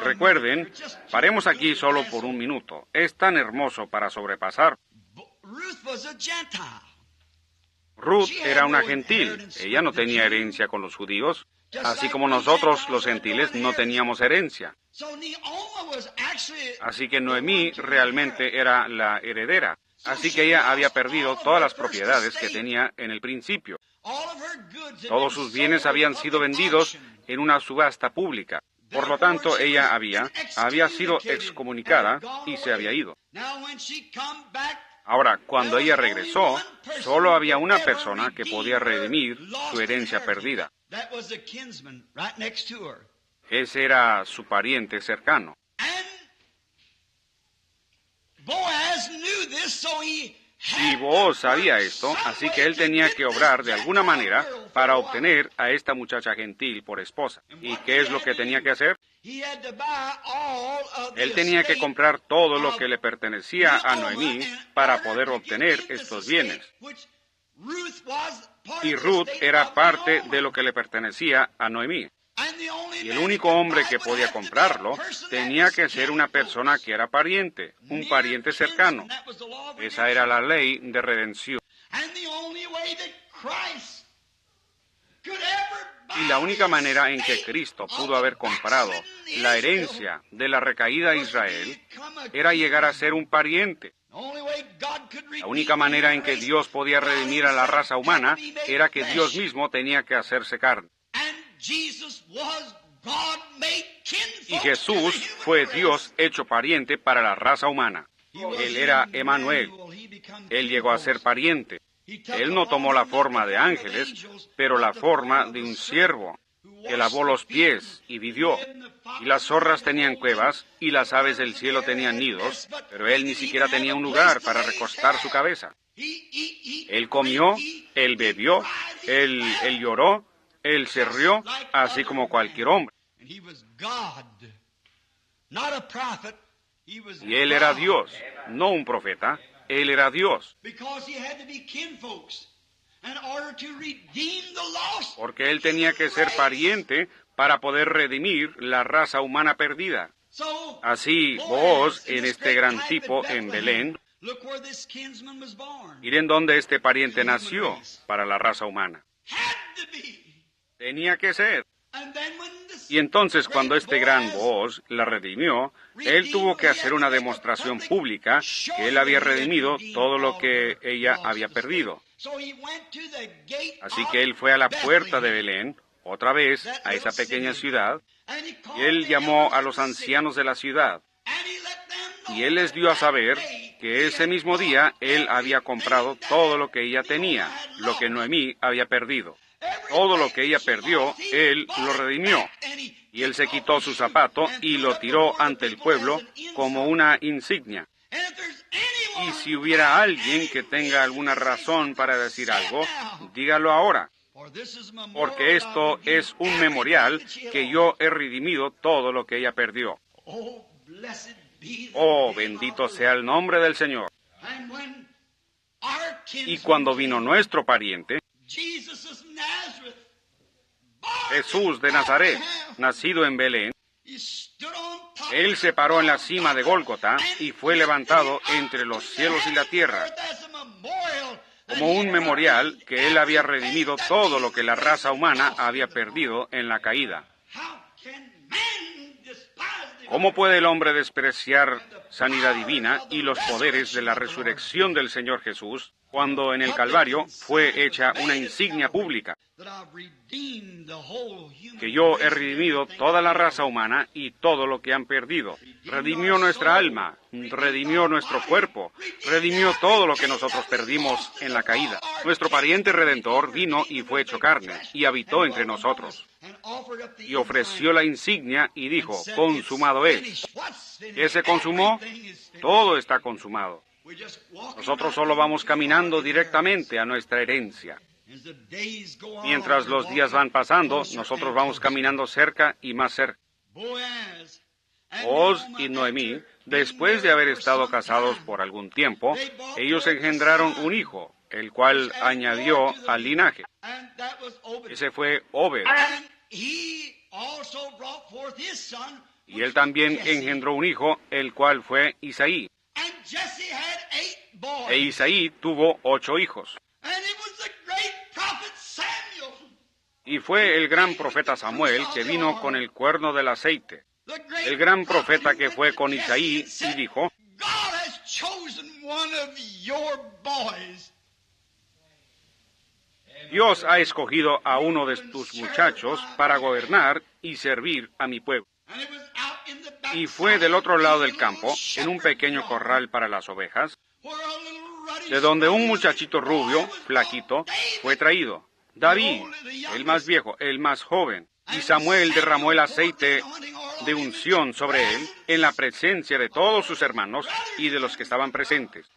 Recuerden, paremos aquí solo por un minuto. Es tan hermoso para sobrepasar. Ruth era una gentil. Ella no tenía herencia con los judíos, así como nosotros, los gentiles, no teníamos herencia. Así que Noemí realmente era la heredera. Así que ella había perdido todas las propiedades que tenía en el principio. Todos sus bienes habían sido vendidos en una subasta pública. Por lo tanto, ella había sido excomunicada y se había ido. Ahora, cuando ella regresó, solo había una persona que podía redimir su herencia perdida. Ese era su pariente cercano. Y Booz sabía esto, así que él tenía que obrar de alguna manera para obtener a esta muchacha gentil por esposa. ¿Y qué es lo que tenía que hacer? Él tenía que comprar todo lo que le pertenecía a Noemí para poder obtener estos bienes. Y Ruth era parte de lo que le pertenecía a Noemí. Y el único hombre que podía comprarlo tenía que ser una persona que era pariente, un pariente cercano. Esa era la ley de redención. Y la única manera en que Cristo pudo haber comprado la herencia de la recaída de Israel era llegar a ser un pariente. La única manera en que Dios podía redimir a la raza humana era que Dios mismo tenía que hacerse carne. Y Jesús fue Dios hecho pariente para la raza humana. Él era Emmanuel. Él llegó a ser pariente. Él no tomó la forma de ángeles, pero la forma de un siervo, que lavó los pies y vivió. Y las zorras tenían cuevas, y las aves del cielo tenían nidos, pero él ni siquiera tenía un lugar para recostar su cabeza. Él comió, él bebió, él lloró, él se rió, así como cualquier hombre. Y él era Dios, no un profeta, él era Dios. Porque él tenía que ser pariente para poder redimir la raza humana perdida. Así, Booz, en este gran tipo en Belén, miren dónde este pariente nació para la raza humana. Tenía que ser. Y entonces, cuando este gran Booz la redimió, él tuvo que hacer una demostración pública que él había redimido todo lo que ella había perdido. Así que él fue a la puerta de Belén, otra vez, a esa pequeña ciudad, y él llamó a los ancianos de la ciudad. Y él les dio a saber que ese mismo día él había comprado todo lo que ella tenía, lo que Noemí había perdido. Todo lo que ella perdió, él lo redimió. Y él se quitó su zapato y lo tiró ante el pueblo como una insignia. Y si hubiera alguien que tenga alguna razón para decir algo, dígalo ahora. Porque esto es un memorial que yo he redimido todo lo que ella perdió. Oh, bendito sea el nombre del Señor. Y cuando vino nuestro pariente, Jesús de Nazaret, nacido en Belén, él se paró en la cima de Gólgota y fue levantado entre los cielos y la tierra, como un memorial que él había redimido todo lo que la raza humana había perdido en la caída. ¿Cómo puede el hombre despreciar sanidad divina y los poderes de la resurrección del Señor Jesús, cuando en el Calvario fue hecha una insignia pública? Que yo he redimido toda la raza humana y todo lo que han perdido. Redimió nuestra alma, redimió nuestro cuerpo, redimió todo lo que nosotros perdimos en la caída. Nuestro pariente redentor vino y fue hecho carne y habitó entre nosotros. Y ofreció la insignia y dijo, consumado es. ¿Qué se consumó? Todo está consumado. Nosotros solo vamos caminando directamente a nuestra herencia. Mientras los días van pasando, nosotros vamos caminando cerca y más cerca. Booz y Noemí, después de haber estado casados por algún tiempo, ellos engendraron un hijo, el cual añadió al linaje. Ese fue Obed. Y él también engendró un hijo, el cual fue Isaí. E Isaí tuvo 8 hijos. Y fue el gran profeta Samuel que vino con el cuerno del aceite. El gran profeta que fue con Isaí y dijo, Dios ha escogido a uno de tus muchachos para gobernar y servir a mi pueblo. Y fue del otro lado del campo, en un pequeño corral para las ovejas, de donde un muchachito rubio, flaquito, fue traído. David, el más viejo, el más joven. Y Samuel derramó el aceite de unción sobre él en la presencia de todos sus hermanos y de los que estaban presentes.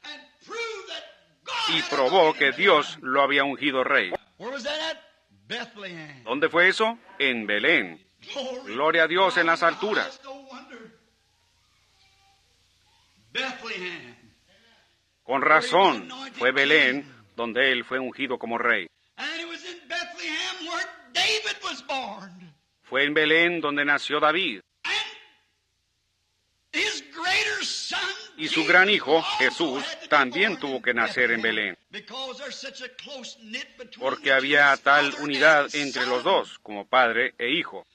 Y probó que Dios lo había ungido rey. ¿Dónde fue eso? En Belén. Gloria a Dios en las alturas. Con razón, fue Belén donde él fue ungido como rey. Fue en Belén donde nació David. Y su gran hijo, Jesús, también tuvo que nacer en Belén, porque había tal unidad entre los dos, como padre e hijo.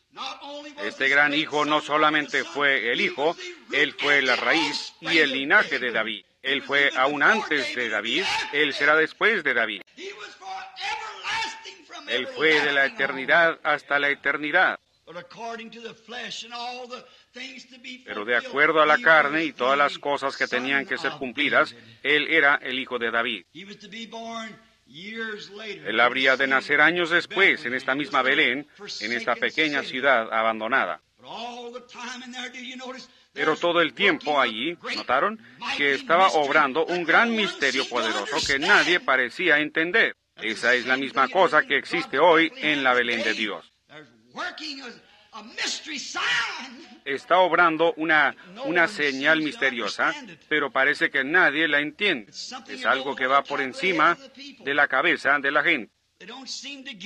Este gran hijo no solamente fue el hijo, él fue la raíz y el linaje de David. Él fue aún antes de David, él será después de David. Él fue de la eternidad hasta la eternidad. Pero de acuerdo a la carne y todas las cosas que tenían que ser cumplidas, él era el hijo de David. Él habría de nacer años después en esta misma Belén, en esta pequeña ciudad abandonada. Pero todo el tiempo allí, ¿notaron? Que estaba obrando un gran misterio poderoso que nadie parecía entender. Esa es la misma cosa que existe hoy en la Belén de Dios. Está obrando una señal misteriosa, pero parece que nadie la entiende. Es algo que va por encima de la cabeza de la gente.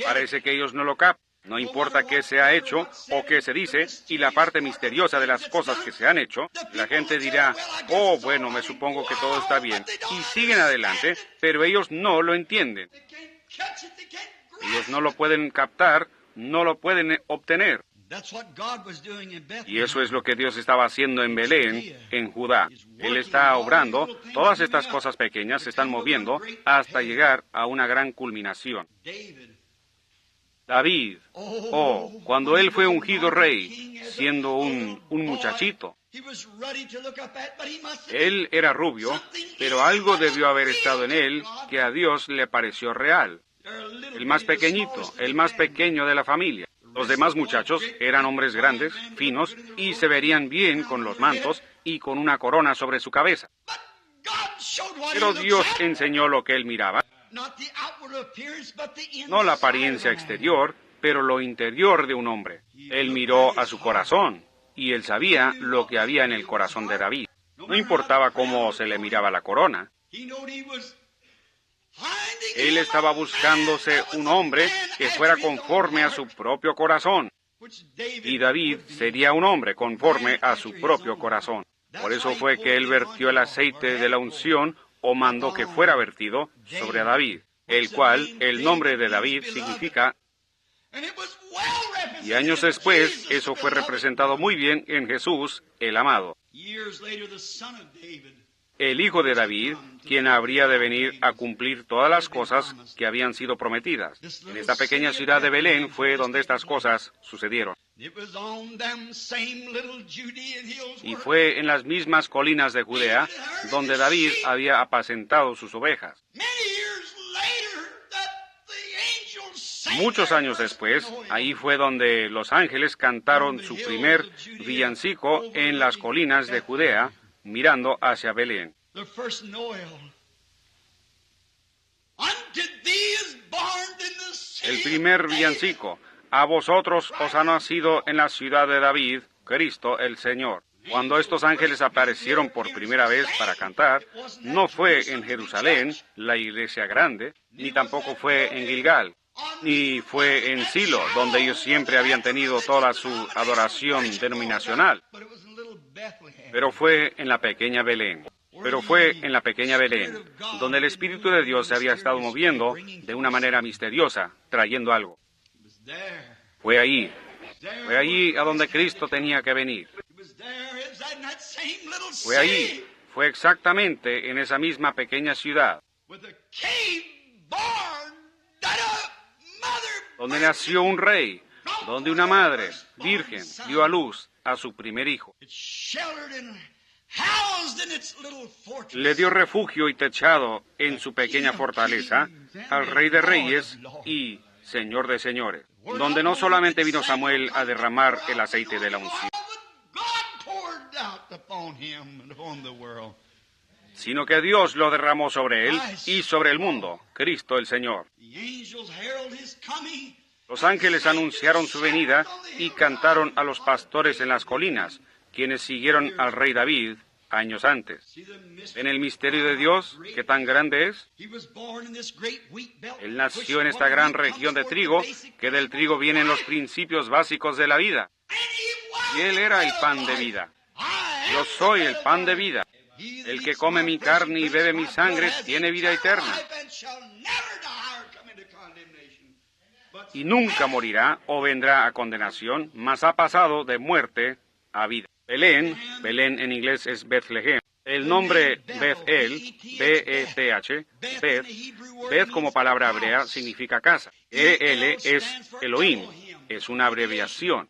Parece que ellos no lo captan. No importa qué se ha hecho o qué se dice, y la parte misteriosa de las cosas que se han hecho, la gente dirá, oh, bueno, me supongo que todo está bien, y siguen adelante, pero ellos no lo entienden. Ellos no lo pueden captar, no lo pueden obtener. Y eso es lo que Dios estaba haciendo en Belén, en Judá. Él está obrando, todas estas cosas pequeñas se están moviendo hasta llegar a una gran culminación. David, cuando él fue ungido rey, siendo un muchachito, él era rubio, pero algo debió haber estado en él que a Dios le pareció real. El más pequeñito, el más pequeño de la familia. Los demás muchachos eran hombres grandes, finos, y se verían bien con los mantos y con una corona sobre su cabeza. Pero Dios enseñó lo que él miraba. No la apariencia exterior, pero lo interior de un hombre. Él miró a su corazón, y él sabía lo que había en el corazón de David. No importaba cómo se le miraba la corona. Él estaba buscándose un hombre que fuera conforme a su propio corazón. Y David sería un hombre conforme a su propio corazón. Por eso fue que él vertió el aceite de la unción, o mandó que fuera vertido sobre David, el cual el nombre de David significa. Y años después, eso fue representado muy bien en Jesús, el amado, el hijo de David, quien habría de venir a cumplir todas las cosas que habían sido prometidas. En esta pequeña ciudad de Belén fue donde estas cosas sucedieron. Y fue en las mismas colinas de Judea donde David había apacentado sus ovejas. Muchos años después, ahí fue donde los ángeles cantaron su primer villancico en las colinas de Judea, mirando hacia Belén. El primer villancico. A vosotros os ha nacido en la ciudad de David, Cristo el Señor. Cuando estos ángeles aparecieron por primera vez para cantar, no fue en Jerusalén, la iglesia grande, ni tampoco fue en Gilgal, ni fue en Silo, donde ellos siempre habían tenido toda su adoración denominacional. Pero fue en la pequeña Belén. Donde el Espíritu de Dios se había estado moviendo de una manera misteriosa, trayendo algo. Fue allí a donde Cristo tenía que venir. Fue exactamente en esa misma pequeña ciudad, donde nació un rey, donde una madre virgen dio a luz a su primer hijo. Le dio refugio y techado en su pequeña fortaleza al Rey de Reyes y Señor de Señores, donde no solamente vino Samuel a derramar el aceite de la unción, sino que Dios lo derramó sobre él y sobre el mundo, Cristo el Señor. Los ángeles anunciaron su venida y cantaron a los pastores en las colinas, quienes siguieron al rey David años antes. ¿En el misterio de Dios, qué tan grande es? Él nació en esta gran región de trigo, que del trigo vienen los principios básicos de la vida. Y Él era el pan de vida. Yo soy el pan de vida. El que come mi carne y bebe mi sangre tiene vida eterna. Y nunca morirá o vendrá a condenación, mas ha pasado de muerte a vida. Belén en inglés es Bethlehem. El nombre Beth-El, B-E-T-H, Beth como palabra hebrea significa casa. E-L es Elohim, es una abreviación.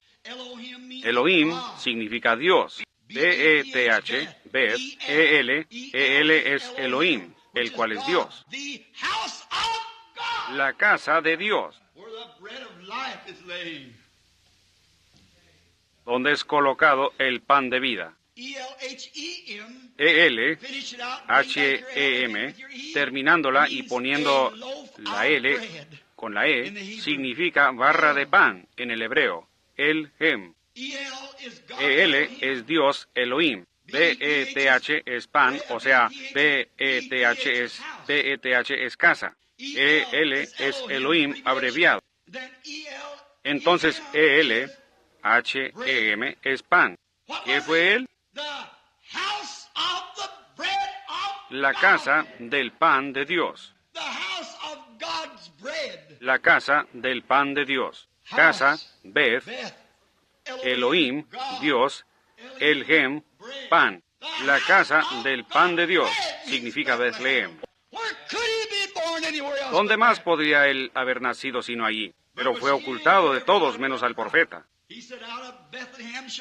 Elohim significa Dios. B-E-T-H, Beth, E-L es Elohim, el cual es Dios. La casa de Dios, donde es colocado el pan de vida. E-L-H-E-M, terminándola y poniendo la L con la E, significa barra de pan en el hebreo, el-hem. E-L es Dios Elohim. B-E-T-H es pan, o sea, B-E-T-H es casa. E-L es Elohim abreviado. Entonces, E-L, H-E-M, es pan. ¿Qué fue él? La casa del pan de Dios. La casa del pan de Dios. Casa, Beth, Elohim, Dios, El-Hem, pan. La casa del pan de Dios significa Bethlehem. ¿Dónde más podría él haber nacido sino allí? Pero fue ocultado de todos menos al profeta.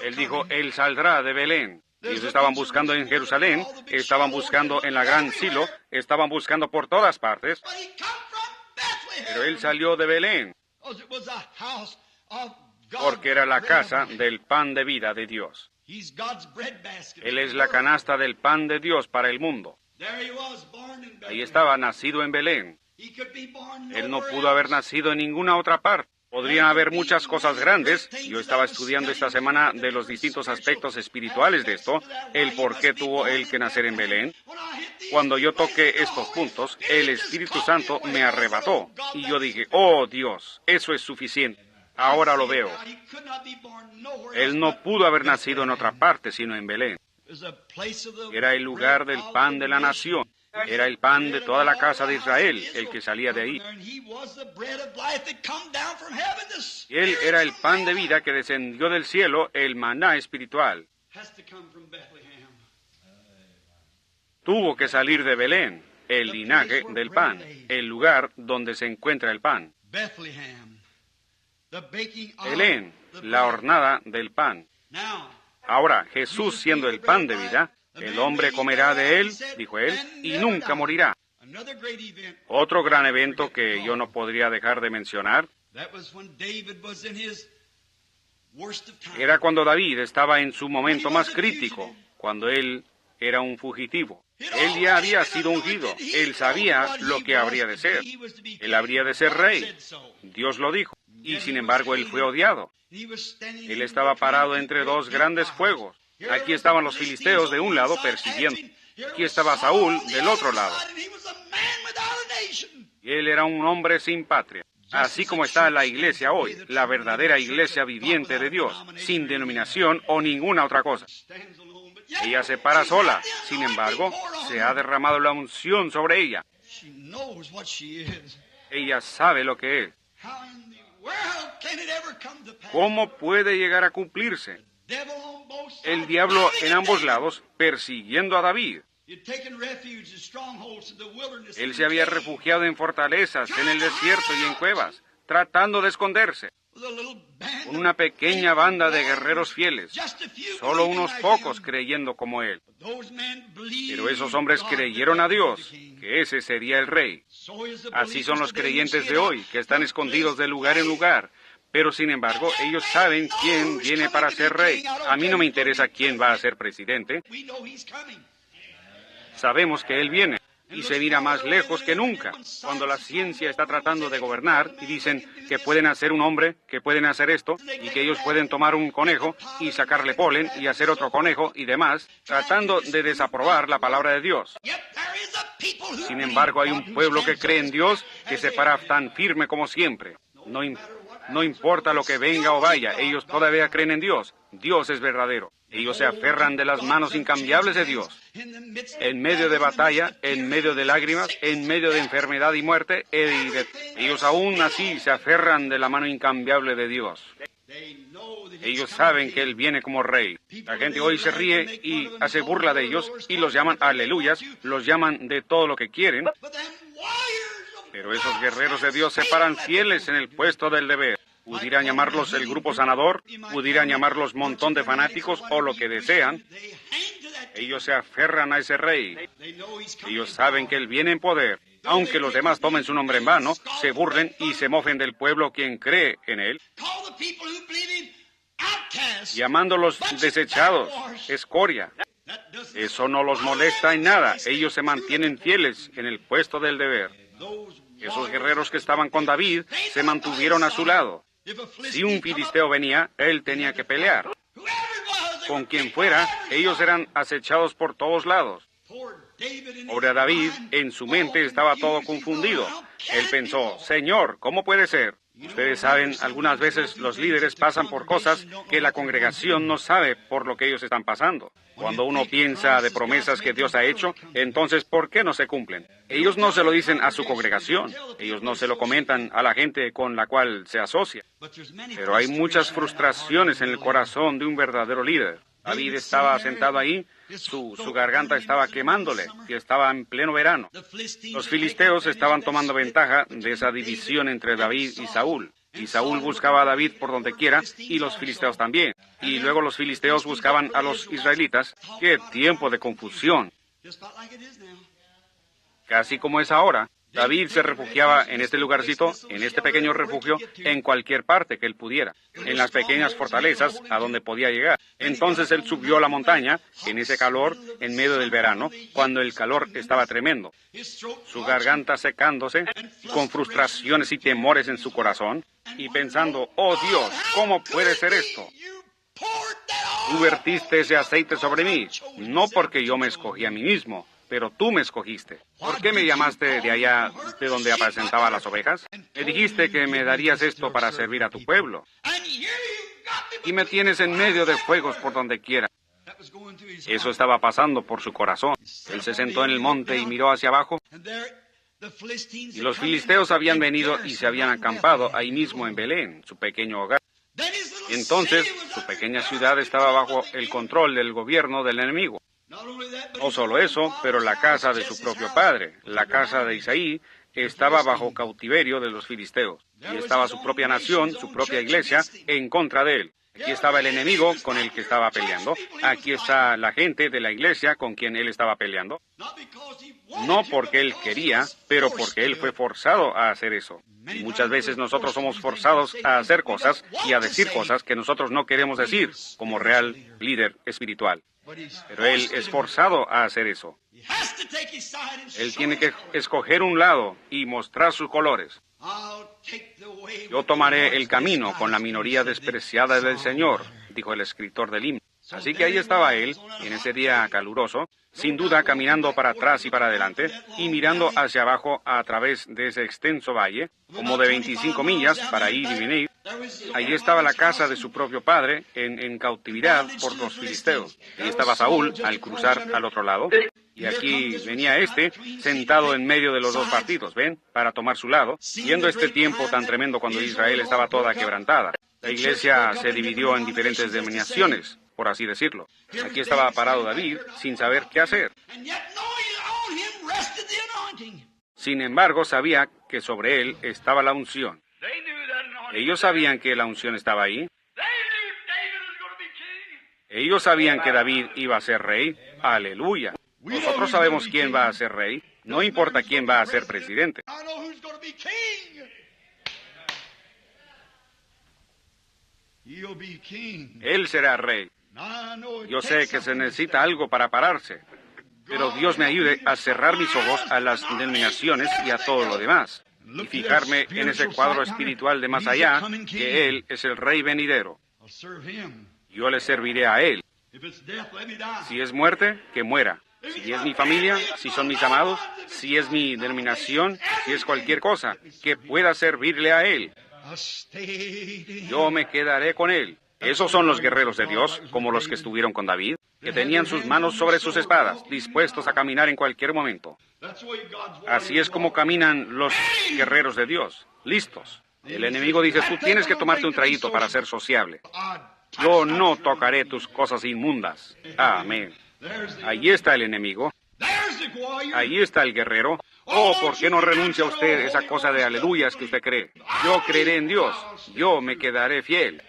Él dijo, él saldrá de Belén. Ellos estaban buscando en Jerusalén, estaban buscando en la gran Silo, estaban buscando por todas partes. Pero él salió de Belén, porque era la casa del pan de vida de Dios. Él es la canasta del pan de Dios para el mundo. Ahí estaba, nacido en Belén. Él no pudo haber nacido en ninguna otra parte. Podrían haber muchas cosas grandes. Yo estaba estudiando esta semana de los distintos aspectos espirituales de esto, el por qué tuvo él que nacer en Belén. Cuando yo toqué estos puntos, el Espíritu Santo me arrebató. Y yo dije, oh Dios, eso es suficiente. Ahora lo veo. Él no pudo haber nacido en otra parte, sino en Belén. Era el lugar del pan de la nación. Era el pan de toda la casa de Israel, el que salía de ahí. Y él era el pan de vida que descendió del cielo, el maná espiritual. Tuvo que salir de Belén, el linaje del pan, el lugar donde se encuentra el pan. Belén, la hornada del pan. Ahora, Jesús siendo el pan de vida, el hombre comerá de él, dijo él, y nunca morirá. Otro gran evento que yo no podría dejar de mencionar era cuando David estaba en su momento más crítico, cuando él era un fugitivo. Él ya había sido ungido, él sabía lo que habría de ser. Él habría de ser rey. Dios lo dijo. Y sin embargo él fue odiado. Él estaba parado entre dos grandes fuegos. Aquí estaban los filisteos de un lado persiguiendo. Aquí estaba Saúl del otro lado. Y él era un hombre sin patria. Así como está la iglesia hoy, la verdadera iglesia viviente de Dios, sin denominación o ninguna otra cosa. Ella se para sola. Sin embargo, se ha derramado la unción sobre ella. Ella sabe lo que es. ¿Cómo puede llegar a cumplirse? El diablo en ambos lados persiguiendo a David. Él se había refugiado en fortalezas, en el desierto y en cuevas, tratando de esconderse. Con una pequeña banda de guerreros fieles, solo unos pocos creyendo como él. Pero esos hombres creyeron a Dios, que ese sería el rey. Así son los creyentes de hoy, que están escondidos de lugar en lugar, Pero sin embargo, ellos saben quién viene para ser rey. A mí no me interesa quién va a ser presidente. Sabemos que él viene. Y se mira más lejos que nunca. Cuando la ciencia está tratando de gobernar y dicen que pueden hacer un hombre, que pueden hacer esto, y que ellos pueden tomar un conejo y sacarle polen y hacer otro conejo y demás, tratando de desaprobar la palabra de Dios. Sin embargo, hay un pueblo que cree en Dios, que se para tan firme como siempre. No importa lo que venga o vaya, ellos todavía creen en Dios. Dios es verdadero. Ellos se aferran de las manos incambiables de Dios. En medio de batalla, en medio de lágrimas, en medio de enfermedad y muerte, ellos aún así se aferran de la mano incambiable de Dios. Ellos saben que Él viene como rey. La gente hoy se ríe y hace burla de ellos y los llaman aleluyas, los llaman de todo lo que quieren. Pero esos guerreros de Dios se paran fieles en el puesto del deber. Pudieran llamarlos el grupo sanador, pudieran llamarlos montón de fanáticos o lo que desean. Ellos se aferran a ese rey. Ellos saben que Él viene en poder. Aunque los demás tomen su nombre en vano, se burlen y se mofen del pueblo quien cree en Él, llamándolos desechados, escoria. Eso no los molesta en nada. Ellos se mantienen fieles en el puesto del deber. Esos guerreros que estaban con David se mantuvieron a su lado. Si un filisteo venía, él tenía que pelear. Con quien fuera, ellos eran acechados por todos lados. Pobre David, en su mente estaba todo confundido. Él pensó, Señor, ¿cómo puede ser? Ustedes saben, algunas veces los líderes pasan por cosas que la congregación no sabe por lo que ellos están pasando. Cuando uno piensa de promesas que Dios ha hecho, entonces, ¿por qué no se cumplen? Ellos no se lo dicen a su congregación. Ellos no se lo comentan a la gente con la cual se asocia. Pero hay muchas frustraciones en el corazón de un verdadero líder. David estaba sentado ahí, su garganta estaba quemándole y estaba en pleno verano. Los filisteos estaban tomando ventaja de esa división entre David y Saúl. Y Saúl buscaba a David por donde quiera, y los filisteos también. Y luego los filisteos buscaban a los israelitas. ¡Qué tiempo de confusión! Casi como es ahora. David se refugiaba en este lugarcito, en este pequeño refugio, en cualquier parte que él pudiera, en las pequeñas fortalezas a donde podía llegar. Entonces él subió a la montaña, en ese calor, en medio del verano, cuando el calor estaba tremendo, su garganta secándose, con frustraciones y temores en su corazón, y pensando, oh Dios, ¿cómo puede ser esto? Tú vertiste ese aceite sobre mí, no porque yo me escogí a mí mismo, pero tú me escogiste. ¿Por qué me llamaste de allá de donde apacentaba las ovejas? Me dijiste que me darías esto para servir a tu pueblo. Y me tienes en medio de fuegos por donde quiera. Eso estaba pasando por su corazón. Él se sentó en el monte y miró hacia abajo. Y los filisteos habían venido y se habían acampado ahí mismo en Belén, su pequeño hogar. Entonces, su pequeña ciudad estaba bajo el control del gobierno del enemigo. No solo eso, pero la casa de su propio padre, la casa de Isaí, estaba bajo cautiverio de los filisteos. Y estaba su propia nación, su propia iglesia, en contra de él. Aquí estaba el enemigo con el que estaba peleando. Aquí está la gente de la iglesia con quien él estaba peleando. No porque él quería, pero porque él fue forzado a hacer eso. Y muchas veces nosotros somos forzados a hacer cosas y a decir cosas que nosotros no queremos decir como real líder espiritual. Pero él es forzado a hacer eso. Él tiene que escoger un lado y mostrar sus colores. Yo tomaré el camino con la minoría despreciada del Señor, dijo el escritor del himno. Así que ahí estaba él, en ese día caluroso, sin duda caminando para atrás y para adelante, y mirando hacia abajo a través de ese extenso valle, como de 25 millas para ir y venir. Allí estaba la casa de su propio padre, en cautividad por los filisteos. Ahí estaba Saúl, al cruzar al otro lado. Y aquí venía sentado en medio de los dos partidos, ¿ven? Para tomar su lado, viendo este tiempo tan tremendo cuando Israel estaba toda quebrantada. La iglesia se dividió en diferentes denominaciones, por así decirlo. Aquí estaba parado David, sin saber qué hacer. Sin embargo, sabía que sobre él estaba la unción. Ellos sabían que la unción estaba ahí. Ellos sabían que David iba a ser rey. ¡Aleluya! Nosotros sabemos quién va a ser rey. No importa quién va a ser presidente. Él será rey. Yo sé que se necesita algo para pararse, pero Dios me ayude a cerrar mis ojos a las denominaciones y a todo lo demás, y fijarme en ese cuadro espiritual de más allá, que Él es el Rey venidero. Yo le serviré a Él. Si es muerte, que muera. Si es mi familia, si son mis amados, si es mi denominación, si es cualquier cosa, que pueda servirle a Él. Yo me quedaré con Él. Esos son los guerreros de Dios, como los que estuvieron con David, que tenían sus manos sobre sus espadas, dispuestos a caminar en cualquier momento. Así es como caminan los guerreros de Dios, listos. El enemigo dice, tú tienes que tomarte un traguito para ser sociable. Yo no tocaré tus cosas inmundas. Amén. Allí está el enemigo. Allí está el guerrero. Oh, ¿por qué no renuncia usted esa cosa de aleluyas que usted cree? Yo creeré en Dios. Yo me quedaré fiel.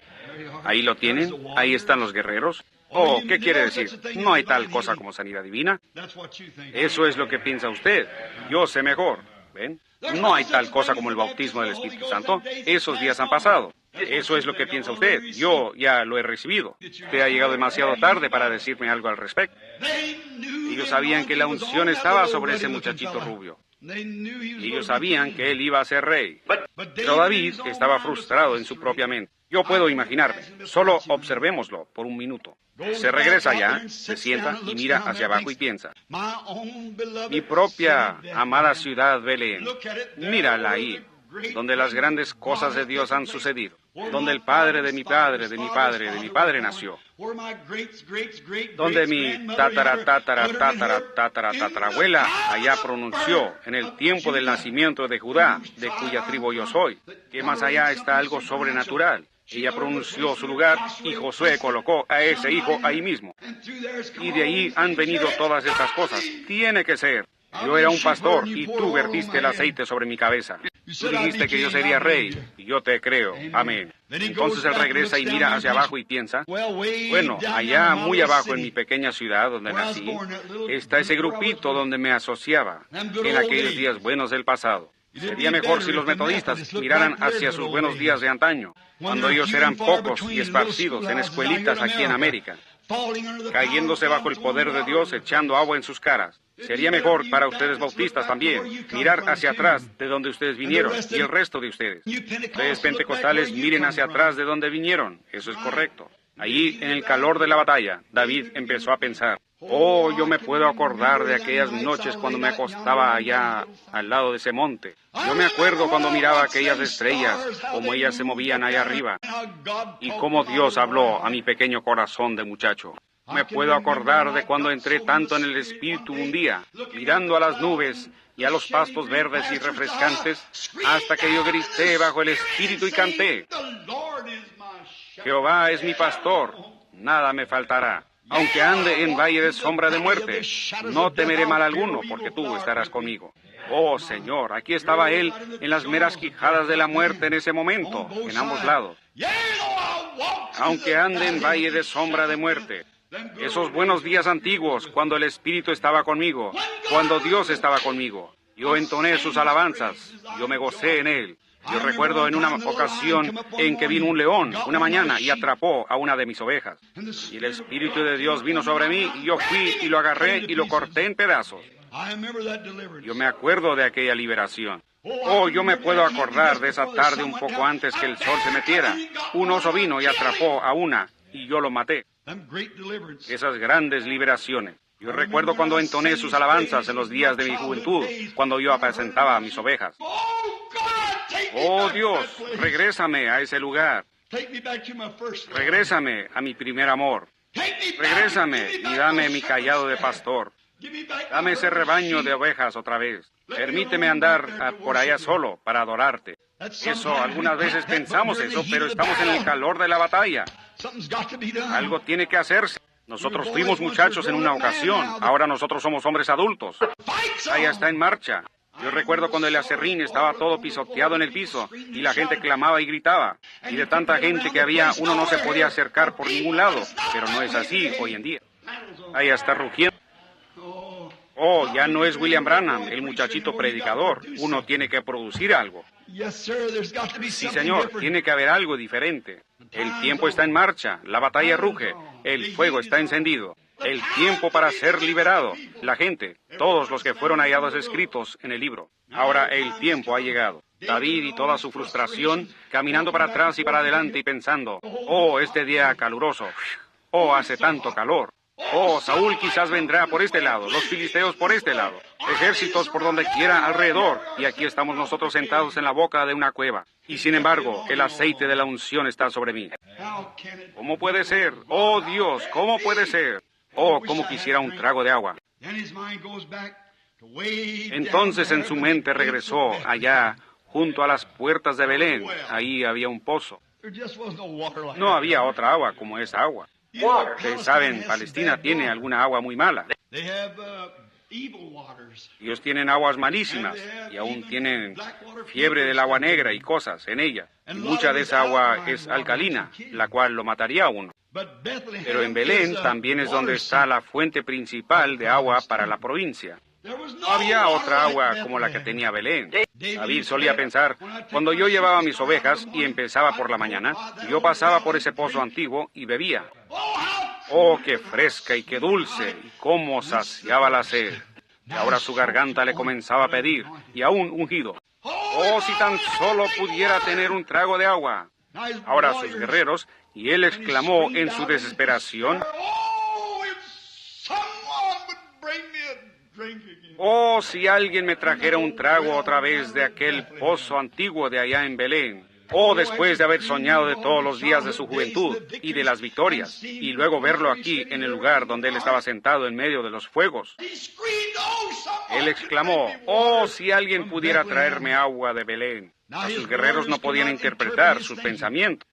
Ahí lo tienen. Ahí están los guerreros. Oh, ¿qué quiere decir? No hay tal cosa como sanidad divina. Eso es lo que piensa usted. Yo sé mejor. ¿Ven? No hay tal cosa como el bautismo del Espíritu Santo. Esos días han pasado. Eso es lo que piensa usted. Yo ya lo he recibido. Usted ha llegado demasiado tarde para decirme algo al respecto. Ellos sabían que la unción estaba sobre ese muchachito rubio. Ellos sabían que él iba a ser rey. Pero David estaba frustrado en su propia mente. Yo puedo imaginarme. Solo observémoslo por un minuto. Se regresa allá, se sienta y mira hacia abajo y piensa. Mi propia amada ciudad Belén. Mírala ahí, donde las grandes cosas de Dios han sucedido. Donde el padre de mi padre, de mi padre, de mi padre nació. Donde mi tatarabuela allá pronunció en el tiempo del nacimiento de Judá, de cuya tribu yo soy, que más allá está algo sobrenatural. Ella pronunció su lugar y Josué colocó a ese hijo ahí mismo. Y de ahí han venido todas estas cosas. Tiene que ser. Yo era un pastor y tú vertiste el aceite sobre mi cabeza. Tú dijiste que yo sería rey y yo te creo. Amén. Entonces él regresa y mira hacia abajo y piensa, bueno, allá muy abajo en mi pequeña ciudad donde nací, está ese grupito donde me asociaba en aquellos días buenos del pasado. Sería mejor si los metodistas miraran hacia sus buenos días de antaño, cuando ellos eran pocos y esparcidos en escuelitas aquí en América, cayéndose bajo el poder de Dios, echando agua en sus caras. Sería mejor para ustedes bautistas también mirar hacia atrás de donde ustedes vinieron y el resto de ustedes. Ustedes pentecostales miren hacia atrás de donde vinieron. Eso es correcto. Allí, en el calor de la batalla, David empezó a pensar, oh, yo me puedo acordar de aquellas noches cuando me acostaba allá al lado de ese monte. Yo me acuerdo cuando miraba aquellas estrellas, cómo ellas se movían allá arriba, y cómo Dios habló a mi pequeño corazón de muchacho. Me puedo acordar de cuando entré tanto en el Espíritu un día, mirando a las nubes y a los pastos verdes y refrescantes, hasta que yo grité bajo el Espíritu y canté, Jehová es mi pastor, nada me faltará. Aunque ande en valle de sombra de muerte, no temeré mal alguno, porque tú estarás conmigo. Oh, Señor, aquí estaba Él en las meras quijadas de la muerte en ese momento, en ambos lados. Aunque ande en valle de sombra de muerte, esos buenos días antiguos, cuando el Espíritu estaba conmigo, cuando Dios estaba conmigo, yo entoné sus alabanzas, yo me gocé en Él. Yo recuerdo en una ocasión en que vino un león una mañana y atrapó a una de mis ovejas. Y el Espíritu de Dios vino sobre mí y yo fui y lo agarré y lo corté en pedazos. Yo me acuerdo de aquella liberación. Oh, yo me puedo acordar de esa tarde un poco antes que el sol se metiera. Un oso vino y atrapó a una y yo lo maté. Esas grandes liberaciones. Yo recuerdo cuando entoné sus alabanzas en los días de mi juventud, cuando yo apacentaba a mis ovejas. Oh Dios, regrésame a ese lugar. Regrésame a mi primer amor. Regrésame y dame mi cayado de pastor. Dame ese rebaño de ovejas otra vez. Permíteme andar por allá solo para adorarte. Eso, algunas veces pensamos eso, pero estamos en el calor de la batalla. Algo tiene que hacerse. Nosotros fuimos muchachos en una ocasión, ahora nosotros somos hombres adultos. Allá está en marcha. Yo recuerdo cuando el aserrín estaba todo pisoteado en el piso y la gente clamaba y gritaba. Y de tanta gente que había, uno no se podía acercar por ningún lado. Pero no es así hoy en día. Allá está rugiendo. Oh, ya no es William Branham, el muchachito predicador. Uno tiene que producir algo. Sí, señor, tiene que haber algo diferente. El tiempo está en marcha, la batalla ruge, el fuego está encendido. El tiempo para ser liberado, la gente, todos los que fueron hallados escritos en el libro. Ahora el tiempo ha llegado. David y toda su frustración, caminando para atrás y para adelante y pensando, oh, este día caluroso, oh, hace tanto calor. Oh, Saúl quizás vendrá por este lado, los filisteos por este lado, ejércitos por donde quiera alrededor, y aquí estamos nosotros sentados en la boca de una cueva. Y sin embargo, el aceite de la unción está sobre mí. ¿Cómo puede ser? Oh, Dios, ¿cómo puede ser? Oh, cómo quisiera un trago de agua. Entonces en su mente regresó allá, junto a las puertas de Belén. Ahí había un pozo. No había otra agua como esa agua. Ustedes saben, Palestina tiene alguna agua muy mala. Ellos tienen aguas malísimas y aún tienen fiebre del agua negra y cosas en ella. Y mucha de esa agua es alcalina, la cual lo mataría a uno. Pero en Belén también es donde está la fuente principal de agua para la provincia. No había otra agua como la que tenía Belén. David solía pensar, cuando yo llevaba mis ovejas y empezaba por la mañana, yo pasaba por ese pozo antiguo y bebía. Oh, qué fresca y qué dulce, y cómo saciaba la sed. Y ahora su garganta le comenzaba a pedir, y aún ungido. Oh, si tan solo pudiera tener un trago de agua. Ahora sus guerreros, y él exclamó en su desesperación, oh, si alguien me trajera un trago otra vez de aquel pozo antiguo de allá en Belén. Oh, después de haber soñado de todos los días de su juventud y de las victorias, y luego verlo aquí en el lugar donde él estaba sentado en medio de los fuegos. Él exclamó, oh, si alguien pudiera traerme agua de Belén. Sus guerreros no podían interpretar sus pensamientos.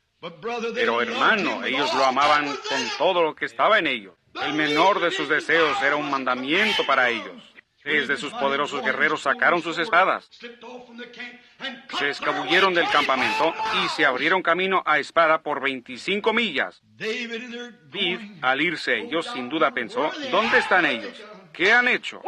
Pero hermano, ellos lo amaban con todo lo que estaba en ellos. El menor de sus deseos era un mandamiento para ellos. Desde sus poderosos guerreros sacaron sus espadas, se escabulleron del campamento y se abrieron camino a espada por 25 millas. David, al irse ellos, sin duda pensó, ¿dónde están ellos? ¿Qué han hecho?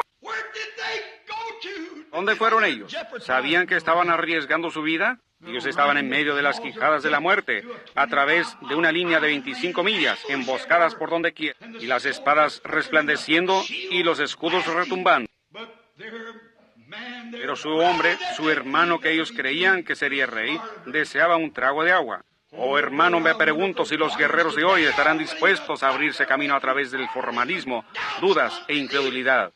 ¿Dónde fueron ellos? ¿Sabían que estaban arriesgando su vida? Ellos estaban en medio de las quijadas de la muerte, a través de una línea de 25 millas, emboscadas por donde quiera, y las espadas resplandeciendo y los escudos retumbando. Pero su hombre, su hermano que ellos creían que sería rey, deseaba un trago de agua. Oh, hermano, me pregunto si los guerreros de hoy estarán dispuestos a abrirse camino a través del formalismo, dudas e incredulidad,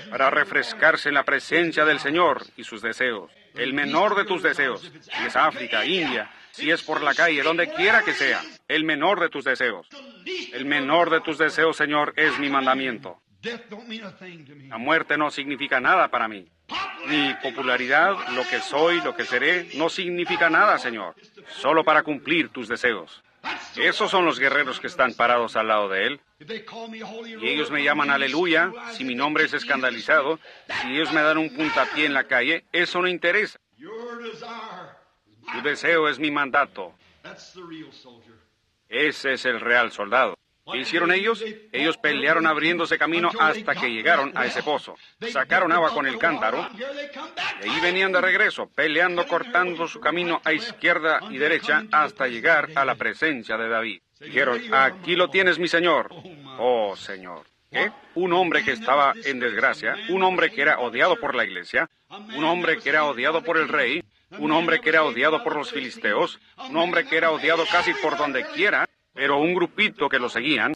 para refrescarse en la presencia del Señor y sus deseos. El menor de tus deseos, si es África, India, si es por la calle, donde quiera que sea, el menor de tus deseos. El menor de tus deseos, Señor, es mi mandamiento. La muerte no significa nada para mí. Mi popularidad, lo que soy, lo que seré, no significa nada, Señor. Solo para cumplir tus deseos. Esos son los guerreros que están parados al lado de Él. Y ellos me llaman aleluya, si mi nombre es escandalizado, si ellos me dan un puntapié en la calle, eso no interesa. Tu deseo es mi mandato. Ese es el real soldado. ¿Qué hicieron ellos? Ellos pelearon abriéndose camino hasta que llegaron a ese pozo. Sacaron agua con el cántaro. Y ahí venían de regreso, peleando, cortando su camino a izquierda y derecha hasta llegar a la presencia de David. Dijeron, aquí lo tienes, mi señor. Oh, Señor. ¿Qué? Un hombre que estaba en desgracia, un hombre que era odiado por la iglesia, un hombre que era odiado por el rey, un hombre que era odiado por los filisteos, un hombre que era odiado casi por donde quiera. Pero un grupito que lo seguían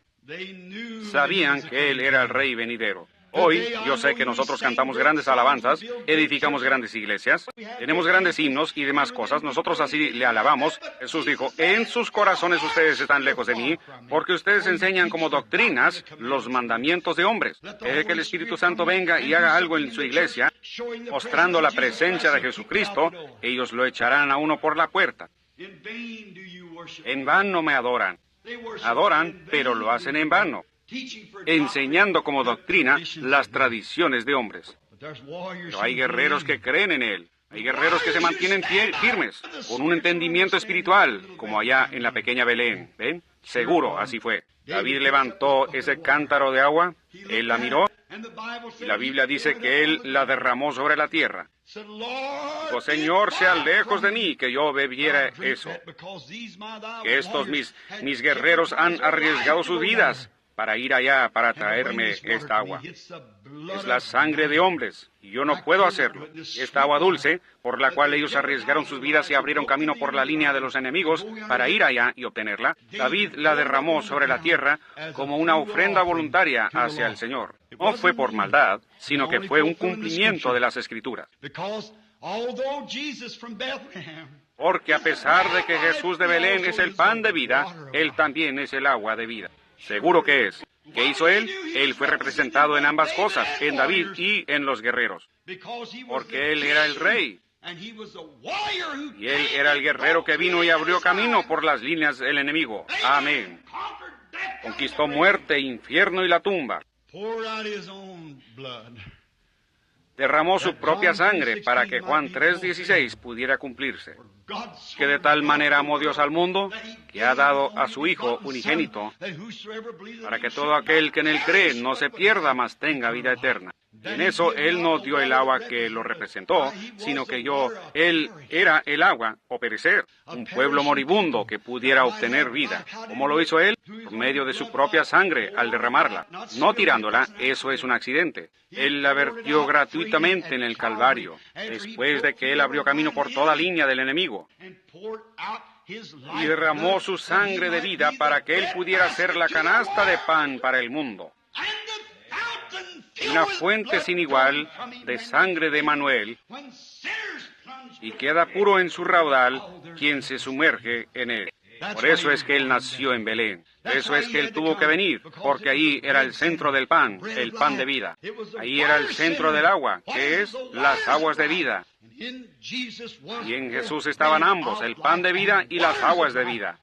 sabían que él era el rey venidero. Hoy, yo sé que nosotros cantamos grandes alabanzas, edificamos grandes iglesias, tenemos grandes himnos y demás cosas. Nosotros así le alabamos. Jesús dijo, en sus corazones ustedes están lejos de mí, porque ustedes enseñan como doctrinas los mandamientos de hombres. Deje que el Espíritu Santo venga y haga algo en su iglesia, mostrando la presencia de Jesucristo, ellos lo echarán a uno por la puerta. En vano me adoran. Adoran, pero lo hacen en vano, enseñando como doctrina las tradiciones de hombres. Pero hay guerreros que creen en Él. Hay guerreros que se mantienen firmes, con un entendimiento espiritual, como allá en la pequeña Belén. ¿Ven? Seguro, así fue. David levantó ese cántaro de agua, él la miró, y la Biblia dice que él la derramó sobre la tierra. Dijo, Señor, sea lejos de mí que yo bebiera eso. Que estos mis guerreros han arriesgado sus vidas para ir allá para traerme esta agua. Es la sangre de hombres, y yo no puedo hacerlo. Esta agua dulce, por la cual ellos arriesgaron sus vidas y abrieron camino por la línea de los enemigos para ir allá y obtenerla, David la derramó sobre la tierra como una ofrenda voluntaria hacia el Señor. No fue por maldad, sino que fue un cumplimiento de las Escrituras. Porque a pesar de que Jesús de Belén es el pan de vida, Él también es el agua de vida. Seguro que es. ¿Qué hizo Él? Él fue representado en ambas cosas, en David y en los guerreros. Porque Él era el rey. Y Él era el guerrero que vino y abrió camino por las líneas del enemigo. Amén. Conquistó muerte, infierno y la tumba. Derramó su propia sangre para que Juan 3:16 pudiera cumplirse. Que de tal manera amó Dios al mundo, que ha dado a su Hijo unigénito, para que todo aquel que en Él cree no se pierda, mas tenga vida eterna. En eso Él no dio el agua que lo representó, sino que Él era el agua o perecer, un pueblo moribundo que pudiera obtener vida. ¿Cómo lo hizo Él? Por medio de su propia sangre, al derramarla. No tirándola, eso es un accidente. Él la vertió gratuitamente en el Calvario, después de que Él abrió camino por toda línea del enemigo. Y derramó su sangre de vida para que Él pudiera ser la canasta de pan para el mundo. Una fuente sin igual de sangre de Emanuel, y queda puro en su raudal quien se sumerge en él. Por eso es que Él nació en Belén. Por eso es que Él tuvo que venir, porque ahí era el centro del pan, el pan de vida. Ahí era el centro del agua, que es las aguas de vida. Y en Jesús estaban ambos, el pan de vida y las aguas de vida.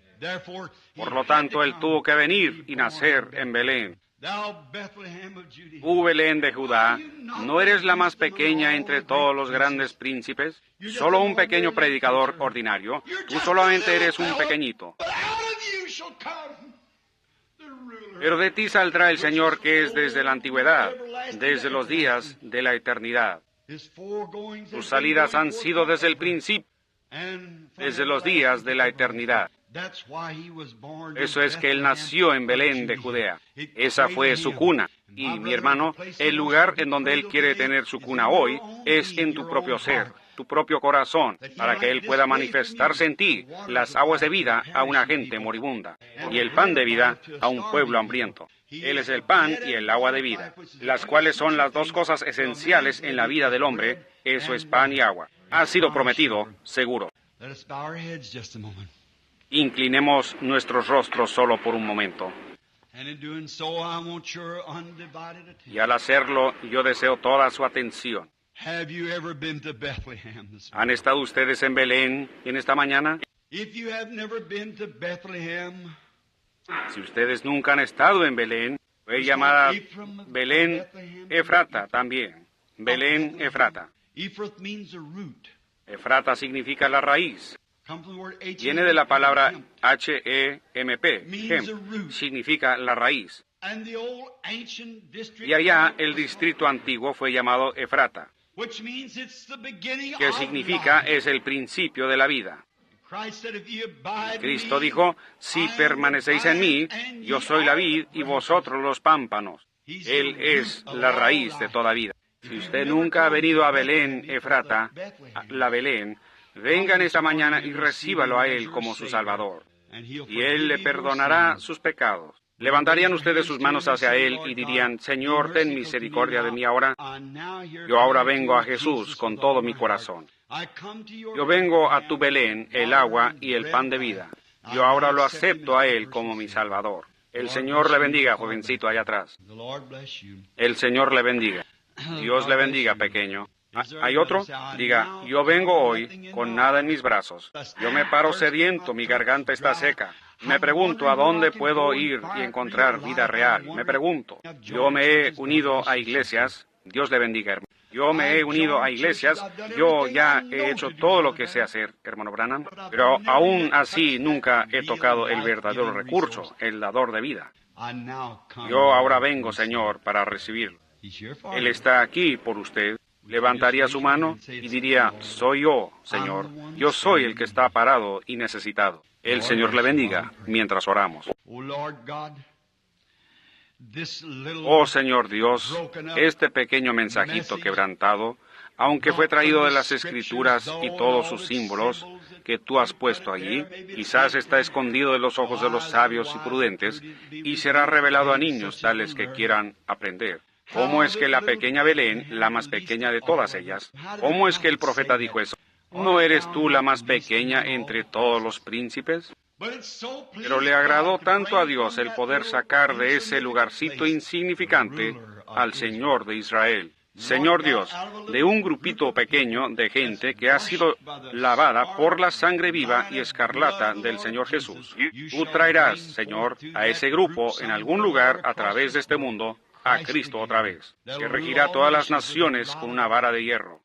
Por lo tanto, Él tuvo que venir y nacer en Belén. Belén de Judá, ¿no eres la más pequeña entre todos los grandes príncipes? Solo un pequeño predicador ordinario. Tú solamente eres un pequeñito. Pero de ti saldrá el Señor que es desde la antigüedad, desde los días de la eternidad. Sus salidas han sido desde el principio, desde los días de la eternidad. Eso es que Él nació en Belén de Judea. Esa fue su cuna. Y, mi hermano, el lugar en donde Él quiere tener su cuna hoy es en tu propio ser, tu propio corazón, para que Él pueda manifestarse en ti las aguas de vida a una gente moribunda y el pan de vida a un pueblo hambriento. Él es el pan y el agua de vida, las cuales son las dos cosas esenciales en la vida del hombre. Eso es pan y agua. Ha sido prometido, seguro. Inclinemos nuestros rostros solo por un momento. Y al hacerlo, yo deseo toda su atención. ¿Han estado ustedes en Belén en esta mañana? Si ustedes nunca han estado en Belén, fue llamada Belén Efrata también. Belén Efrata. Efrata significa la raíz. Viene de la palabra H-E-M-P, Hem, significa la raíz. Y allá el distrito antiguo fue llamado Efrata, que significa es el principio de la vida. Cristo dijo, si permanecéis en mí, yo soy la vid y vosotros los pámpanos. Él es la raíz de toda vida. Si usted nunca ha venido a Belén Efrata, la Belén, vengan esta mañana y recíbalo a Él como su Salvador, y Él le perdonará sus pecados. ¿Levantarían ustedes sus manos hacia Él y dirían, Señor, ten misericordia de mí ahora? Yo ahora vengo a Jesús con todo mi corazón. Yo vengo a tu Belén, el agua y el pan de vida. Yo ahora lo acepto a Él como mi Salvador. El Señor le bendiga, jovencito allá atrás. El Señor le bendiga. Dios le bendiga, pequeño. ¿Hay otro? Diga, yo vengo hoy con nada en mis brazos. Yo me paro sediento, mi garganta está seca. Me pregunto a dónde puedo ir y encontrar vida real. Me pregunto. Yo me he unido a iglesias. Dios le bendiga, hermano. Yo me he unido a iglesias. Yo ya he hecho todo lo que sé hacer, hermano Branham. Pero aún así nunca he tocado el verdadero recurso, el dador de vida. Yo ahora vengo, Señor, para recibirlo. Él está aquí por usted. levantaría su mano y diría, soy yo, Señor, yo soy el que está parado y necesitado. El Señor le bendiga mientras oramos. Oh Señor Dios, este pequeño mensajito quebrantado, aunque fue traído de las Escrituras y todos sus símbolos que tú has puesto allí, quizás está escondido de los ojos de los sabios y prudentes y será revelado a niños tales que quieran aprender. ¿Cómo es que la pequeña Belén, la más pequeña de todas ellas, cómo es que el profeta dijo eso? ¿No eres tú la más pequeña entre todos los príncipes? Pero le agradó tanto a Dios el poder sacar de ese lugarcito insignificante al Señor de Israel. Señor Dios, de un grupito pequeño de gente que ha sido lavada por la sangre viva y escarlata del Señor Jesús. Tú traerás, Señor, a ese grupo en algún lugar a través de este mundo, a Cristo otra vez, que regirá todas las naciones con una vara de hierro.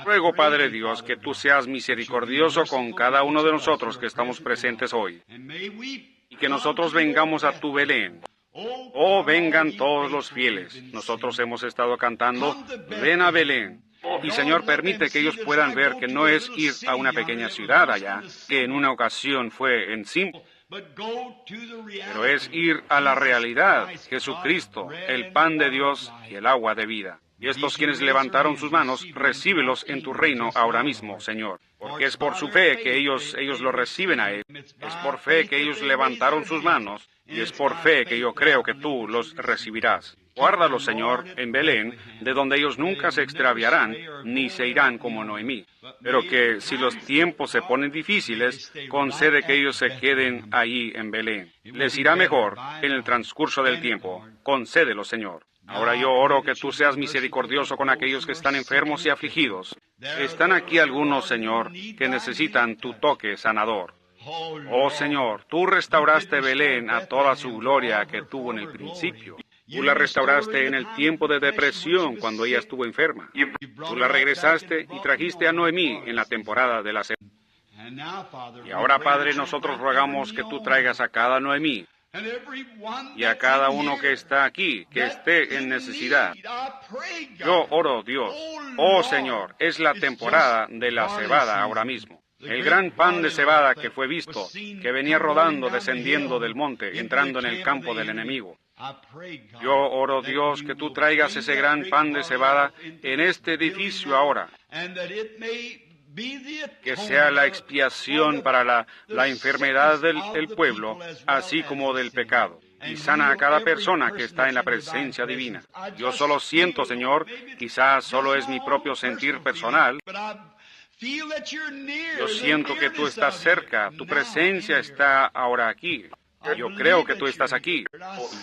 Ruego, Padre Dios, que tú seas misericordioso con cada uno de nosotros que estamos presentes hoy, y que nosotros vengamos a tu Belén. Oh, vengan todos los fieles. Nosotros hemos estado cantando, ven a Belén. Y Señor, permite que ellos puedan ver que no es ir a una pequeña ciudad allá, que en una ocasión fue en símbolo, pero es ir a la realidad, Jesucristo, el pan de Dios y el agua de vida. Y estos quienes levantaron sus manos, recíbelos en tu reino ahora mismo, Señor. Porque es por su fe que ellos lo reciben a Él. Es por fe que ellos levantaron sus manos. Y es por fe que yo creo que tú los recibirás. Guárdalos, Señor, en Belén, de donde ellos nunca se extraviarán, ni se irán como Noemí. Pero que si los tiempos se ponen difíciles, concede que ellos se queden allí en Belén. Les irá mejor en el transcurso del tiempo. Concédelo, Señor. Ahora yo oro que tú seas misericordioso con aquellos que están enfermos y afligidos. Están aquí algunos, Señor, que necesitan tu toque sanador. Oh, Señor, tú restauraste Belén a toda su gloria que tuvo en el principio. Tú la restauraste en el tiempo de depresión cuando ella estuvo enferma. Tú la regresaste y trajiste a Noemí en la temporada de la sequía. Y ahora, Padre, nosotros rogamos que tú traigas a cada Noemí y a cada uno que está aquí, que esté en necesidad. Yo oro, Dios, oh Señor, es la temporada de la cebada ahora mismo. El gran pan de cebada que fue visto, que venía rodando, descendiendo del monte, entrando en el campo del enemigo. Yo oro, Dios, que tú traigas ese gran pan de cebada en este edificio ahora, que sea la expiación para la enfermedad del pueblo, así como del pecado, y sana a cada persona que está en la presencia divina. Yo solo siento, Señor, quizás solo es mi propio sentir personal, yo siento que tú estás cerca, tu presencia está ahora aquí. Yo creo que tú estás aquí.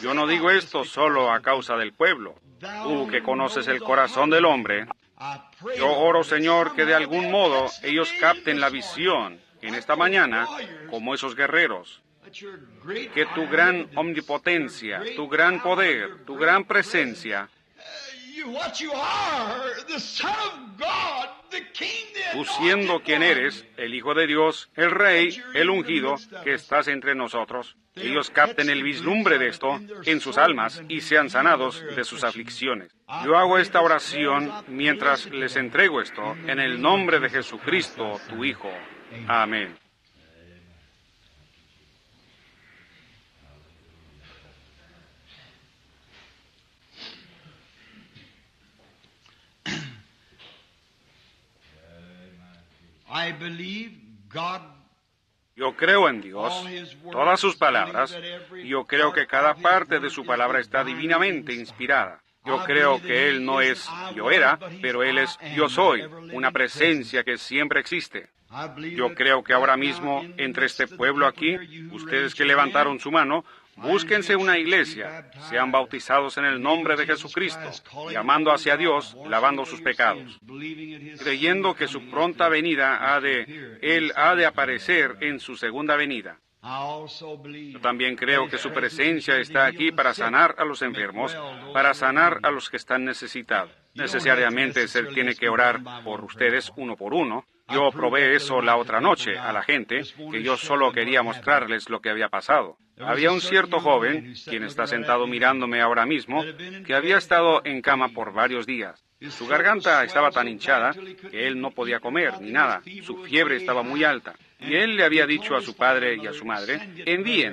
Yo no digo esto solo a causa del pueblo. Tú que conoces el corazón del hombre, yo oro, Señor, que de algún modo ellos capten la visión en esta mañana como esos guerreros. Que tu gran omnipotencia, tu gran poder, tu gran presencia, tú siendo quien eres, el Hijo de Dios, el Rey, el ungido, que estás entre nosotros, ellos capten el vislumbre de esto en sus almas y sean sanados de sus aflicciones. Yo hago esta oración mientras les entrego esto en el nombre de Jesucristo, tu Hijo. Amén. Yo creo en Dios, todas sus palabras, y yo creo que cada parte de su palabra está divinamente inspirada. Yo creo que Él no es yo era, pero Él es yo soy, una presencia que siempre existe. Yo creo que ahora mismo, entre este pueblo aquí, ustedes que levantaron su mano, búsquense una iglesia, sean bautizados en el nombre de Jesucristo, llamando hacia Dios, lavando sus pecados, creyendo que su pronta venida Él ha de aparecer en su segunda venida. Yo también creo que su presencia está aquí para sanar a los enfermos, para sanar a los que están necesitados. Necesariamente se tiene que orar por ustedes uno por uno. Yo probé eso la otra noche a la gente, que yo solo quería mostrarles lo que había pasado. Había un cierto joven, quien está sentado mirándome ahora mismo, que había estado en cama por varios días. Su garganta estaba tan hinchada que él no podía comer ni nada. Su fiebre estaba muy alta. Y él le había dicho a su padre y a su madre,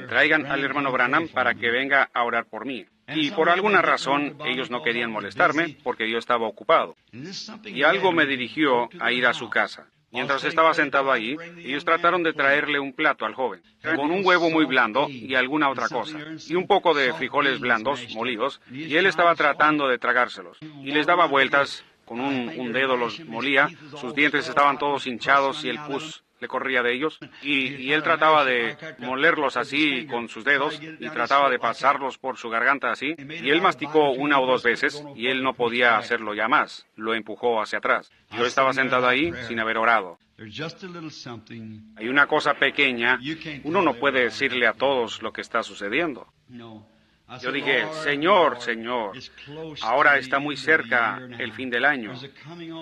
traigan al hermano Branham para que venga a orar por mí. Y por alguna razón ellos no querían molestarme porque yo estaba ocupado. Y algo me dirigió a ir a su casa. Mientras estaba sentado allí, ellos trataron de traerle un plato al joven, con un huevo muy blando y alguna otra cosa, y un poco de frijoles blandos, molidos, y él estaba tratando de tragárselos. Y les daba vueltas, con un dedo los molía, sus dientes estaban todos hinchados y el pus le corría de ellos, y él trataba de molerlos así con sus dedos, y trataba de pasarlos por su garganta así, y él masticó una o dos veces, y él no podía hacerlo ya más, lo empujó hacia atrás. Yo estaba sentado ahí sin haber orado. Hay una cosa pequeña, uno no puede decirle a todos lo que está sucediendo. Yo dije, Señor, ahora está muy cerca el fin del año.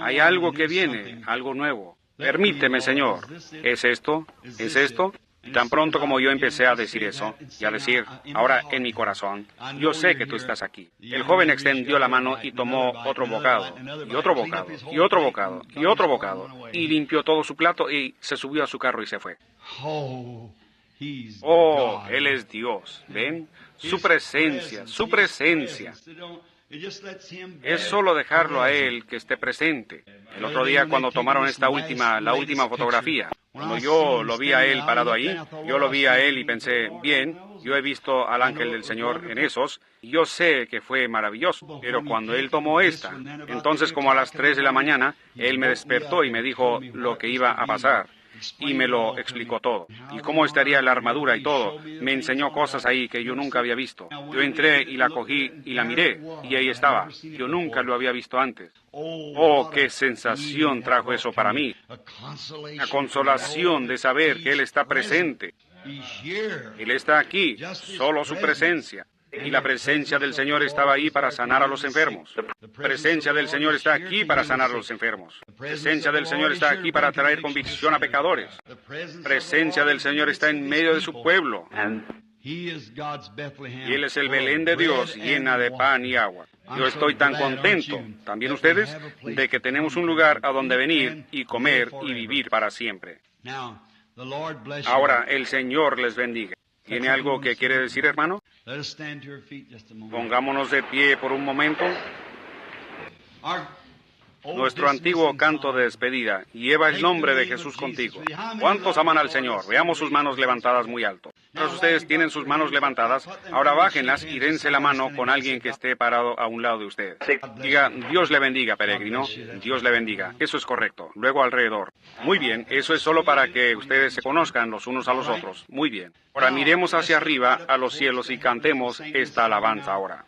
Hay algo que viene, algo nuevo. Permíteme, Señor. ¿Es esto? ¿Es esto? Tan pronto como yo empecé a decir eso, y a decir, ahora en mi corazón, yo sé que tú estás aquí. El joven extendió la mano y tomó otro bocado, y otro bocado, y otro bocado, y otro bocado, y limpió todo su plato y se subió a su carro y se fue. Oh, Él es Dios, ¿ven? Su presencia, su presencia. Es solo dejarlo a Él que esté presente. El otro día cuando tomaron la última fotografía, cuando yo lo vi a Él parado ahí, yo lo vi a Él y pensé, bien, yo he visto al ángel del Señor en esos, y yo sé que fue maravilloso. Pero cuando Él tomó esta, entonces como a las 3 de la mañana, Él me despertó y me dijo lo que iba a pasar. Y me lo explicó todo. Y cómo estaría la armadura y todo. Me enseñó cosas ahí que yo nunca había visto. Yo entré y la cogí y la miré. Y ahí estaba. Yo nunca lo había visto antes. Oh, qué sensación trajo eso para mí. La consolación de saber que Él está presente. Él está aquí, solo su presencia. Y la presencia del Señor estaba ahí para sanar a los enfermos. La presencia del Señor está aquí para sanar a los enfermos. La presencia del Señor está aquí para traer convicción a pecadores. La presencia del Señor está en medio de su pueblo. Y Él es el Belén de Dios, llena de pan y agua. Yo estoy tan contento, también ustedes, de que tenemos un lugar a donde venir y comer y vivir para siempre. Ahora, el Señor les bendiga. ¿Tiene algo que quiere decir, hermano? Pongámonos de pie por un momento. Nuestro antiguo canto de despedida, lleva el nombre de Jesús contigo. ¿Cuántos aman al Señor? Veamos sus manos levantadas muy alto. Todos ustedes tienen sus manos levantadas, ahora bájenlas y dense la mano con alguien que esté parado a un lado de usted. Diga, Dios le bendiga, peregrino. Dios le bendiga. Eso es correcto. Luego alrededor. Muy bien, eso es solo para que ustedes se conozcan los unos a los otros. Muy bien. Ahora miremos hacia arriba a los cielos y cantemos esta alabanza ahora.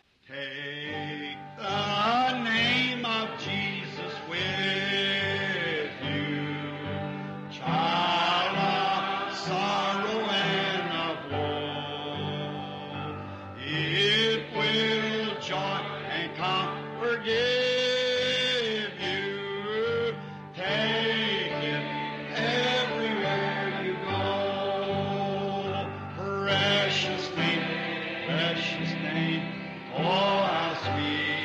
Precious name, oh how sweet.